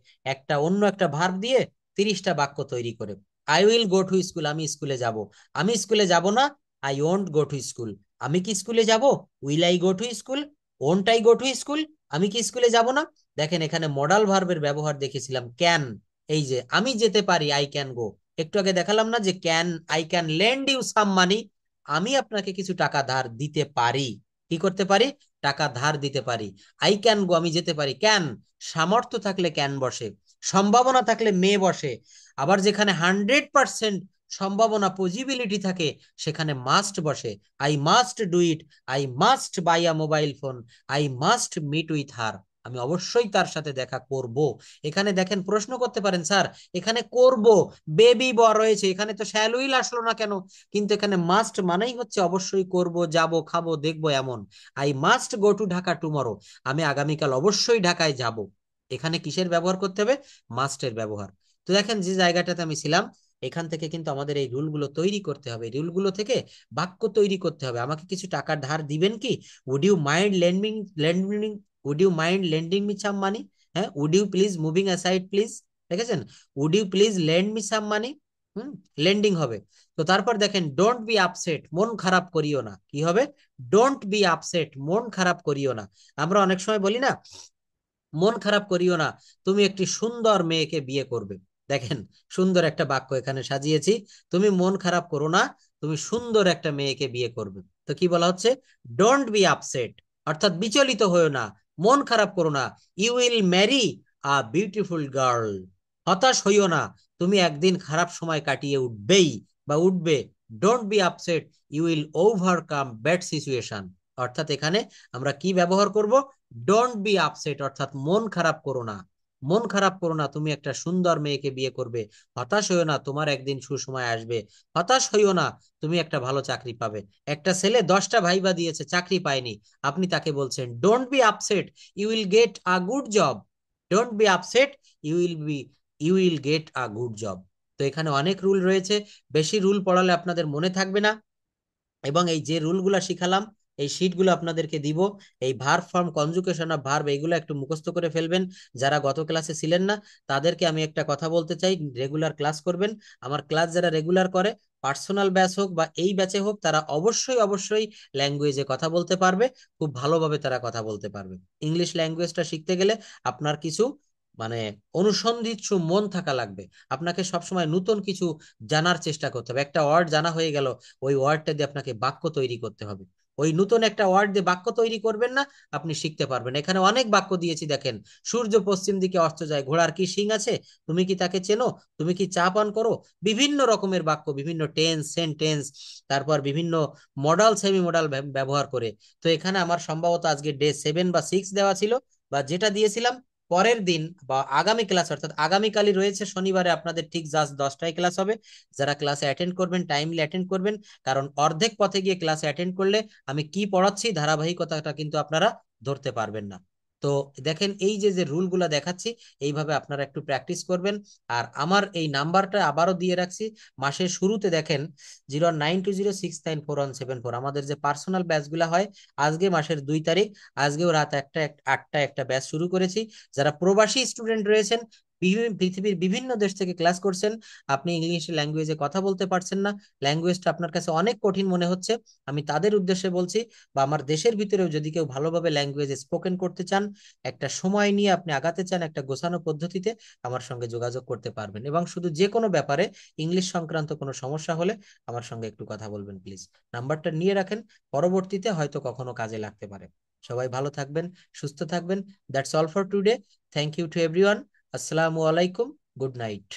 অন্য একটা ভার্ব দিয়ে 30টা বাক্য তৈরি করে। I will go to school, আমি স্কুলে যাব। আমি স্কুলে যাব না, I won't go to school. আমি কি স্কুলে যাব? Will I go to school? Won't I go to school? আমি কি স্কুলে যাব না? দেখেন এখানে মডাল ভার্বের ব্যবহার দেখেছিলাম ক্যান। এই যে আমি যেতে পারি, আই ক্যান গো। একটু আগে দেখালাম না যে I can lend you some money. আমি আপনাকে কিছু টাকা ধার দিতে পারি। কি করতে পারি? টাকা ধার দিতে পারি। আই ক্যান গো, আমি যেতে পারি। ক্যান সামর্থ্য থাকলে ক্যান বসে, সম্ভাবনা থাকলে মে বসে। আবার যেখানে 100% সম্ভাবনা পসিবিলিটি থাকে সেখানে মাস্ট বসে। I must do it, I must buy a mobile phone, I must meet with her. আমি অবশ্যই তার সাথে দেখা করব। এখানে দেখেন প্রশ্ন করতে পারেন স্যার এখানে করব বেবি ব রয়েছে, এখানে তো শ্যাল উইল আসলো না কেন? কিন্তু এখানে মাস্ট মানেই হচ্ছে অবশ্যই করব, যাব, খাবো, দেখবো এমন। I must go to Dhaka tomorrow, আমি আগামীকাল অবশ্যই ঢাকায় যাব। এখানে কিসের ব্যবহার করতে হবে? মাস্টের ব্যবহার। তো দেখেন যে জায়গাটাতে আমি ছিলাম এখান থেকে কিন্তু আমাদের এই রুলগুলো তৈরি করতে হবে। রুলগুলো থেকে বাক্য তৈরি করতে হবে। আমাকে কিছু টাকার ধার দিবেন কি? Would you mind lending would you mind lending me some money? হ্যাঁ, would you please moving aside please. দেখেছেন? Would you please lend me some money. Lending হবে। তো তারপর দেখেন ডোন্ট বি আপসেট, মন খারাপ করিও না। কি হবে? ডোন্ট বি আপসেট, মন খারাপ করিও না। আমরা অনেক সময় বলি না মন খারাপ করিও না, তুমি একটি সুন্দর মেয়েকে বিয়ে করবে। দেখেন সুন্দর একটা বাক্য এখানে সাজিয়েছি। তুমি মন খারাপ করো না, তুমি সুন্দর একটা মেয়েকে বিয়ে করবে। তো কি বলা হচ্ছে? ডোন্ট বি আপসেট, অর্থাৎ বিচলিত হয়েও না, মন খারাপ করো না। You will marry a beautiful girl. হতাশ হইও না, তুমি একদিন খারাপ সময় কাটিয়ে উঠবেই বা উঠবে। Don't be upset, you will overcome bad situation. অর্থাৎ এখানে আমরা কি ব্যবহার করব? ডোন্ট বি আপসেট, অর্থাৎ মন খারাপ করো না। মন খারাপ করো না, তুমি একটা সুন্দর মেয়েকে বিয়ে করবে। হতাশ হইও না, তোমার একদিন সুসময় আসবে। হতাশ হইও না, তুমি একটা ভালো চাকরি পাবে। একটা ছেলে 10টা ভাইবা দিয়েছে, চাকরি পায়নি। আপনি তাকে বলছেন don't be upset, you will get a good job. Don't be upset, you will get a good job. তো এখানে অনেক রুল রয়েছে, বেশি রুল পড়ালে আপনাদের মনে থাকবে না। এবং এই যে রুলগুলা শিখালাম এই শিটগুলো আপনাদেরকে দিব। এই verb form, conjugation of verb, এগুলো একটু মুখস্থ করে ফেলবেন। যারা গত ক্লাসে ছিলেন না তাদেরকে আমি একটা কথা বলতে চাই, রেগুলার ক্লাস করবেন। আমার ক্লাস যারা রেগুলার করে, পার্সোনাল ব্যাচ হোক বা এই ব্যাচে হোক, তারা অবশ্যই অবশ্যই ল্যাঙ্গুয়েজে কথা বলতে পারবে, খুব ভালোভাবে তারা কথা বলতে পারবে। ইংলিশ ল্যাঙ্গুয়েজটা শিখতে গেলে আপনার কিছু মানে অনুসন্ধিৎসু মন থাকা লাগবে। আপনাকে সবসময় নতুন কিছু জানার চেষ্টা করতে হবে। একটা ওয়ার্ড জানা হয়ে গেল, ওই ওয়ার্ডটা দিয়ে আপনাকে বাক্য তৈরি করতে হবে। ওই নতুন একটা ওয়ার্ড দিয়ে বাক্য তৈরি করবেন না, আপনি শিখতে পারবেন। এখানে অনেক বাক্য দিয়েছি দেখেন। সূর্য পশ্চিম দিকে অস্ত যায়, ঘোড়ার কি শিং আছে? তুমি কি তাকে চেনো? তুমি কি চা পান করো? বিভিন্ন রকমের বাক্য, বিভিন্ন টেন্স, সেন্টেন্স, তারপর বিভিন্ন মডাল, সেমি মডাল ব্যবহার করে। তো এখানে আমার সম্ভবত আজকে ডে 7 বা 6 দেওয়া ছিল, বা যেটা দিয়েছিলাম পরের দিন বা আগামী ক্লাস, অর্থাৎ আগামীকালই রয়েছে শনিবারে আপনাদের ঠিক জাস্ট 10টায় ক্লাস হবে। যারা ক্লাসে অ্যাটেন্ড করবেন টাইমলি অ্যাটেন্ড করবেন, কারণ অর্ধেক পথে গিয়ে ক্লাসে অ্যাটেন্ড করলে আমি কি পড়াচ্ছি ধারাবাহিকতাটা কিন্তু আপনারা ধরতে পারবেন না। তো দেখেন এই যে রুলগুলা দেখাচ্ছি এইভাবে আপনারা একটু প্র্যাকটিস করবেন। আর আমার এই নাম্বারটা আবারও দিয়ে রাখছি, মাসের শুরুতে দেখেন 092069417 আমাদের যে পার্সোনাল ব্যাচগুলা হয়, আজকে মাসের 2 তারিখ, আজকেও রাত 8টা একটা ব্যাচ শুরু করেছি। যারা প্রবাসী স্টুডেন্ট রয়েছেন, পৃথিবীর বিভিন্ন দেশ থেকে ক্লাস করছেন, আপনি ইংলিশ ল্যাঙ্গুয়েজে কথা বলতে পারছেন না, ল্যাঙ্গুয়েজটা আপনার কাছে অনেক কঠিন মনে হচ্ছে, আমি তাদের উদ্দেশ্যে বলছি, বা আমার দেশের ভিতরেও যদি কেউ ভালোভাবে ল্যাঙ্গুয়েজ স্পোকেন করতে চান, একটা সময় নিয়ে আপনি আগাতে চান একটা গোছানো পদ্ধতিতে, আমার সঙ্গে যোগাযোগ করতে পারবেন। এবং শুধু যে কোনো ব্যাপারে ইংলিশ সংক্রান্ত কোনো সমস্যা হলে আমার সঙ্গে একটু কথা বলবেন প্লিজ। নাম্বারটা নিয়ে রাখেন, পরবর্তীতে হয়তো কখনো কাজে লাগতে পারে। সবাই ভালো থাকবেন, সুস্থ থাকবেন। That's all for today. Thank you to everyone. আসসালামু আলাইকুম। Good night.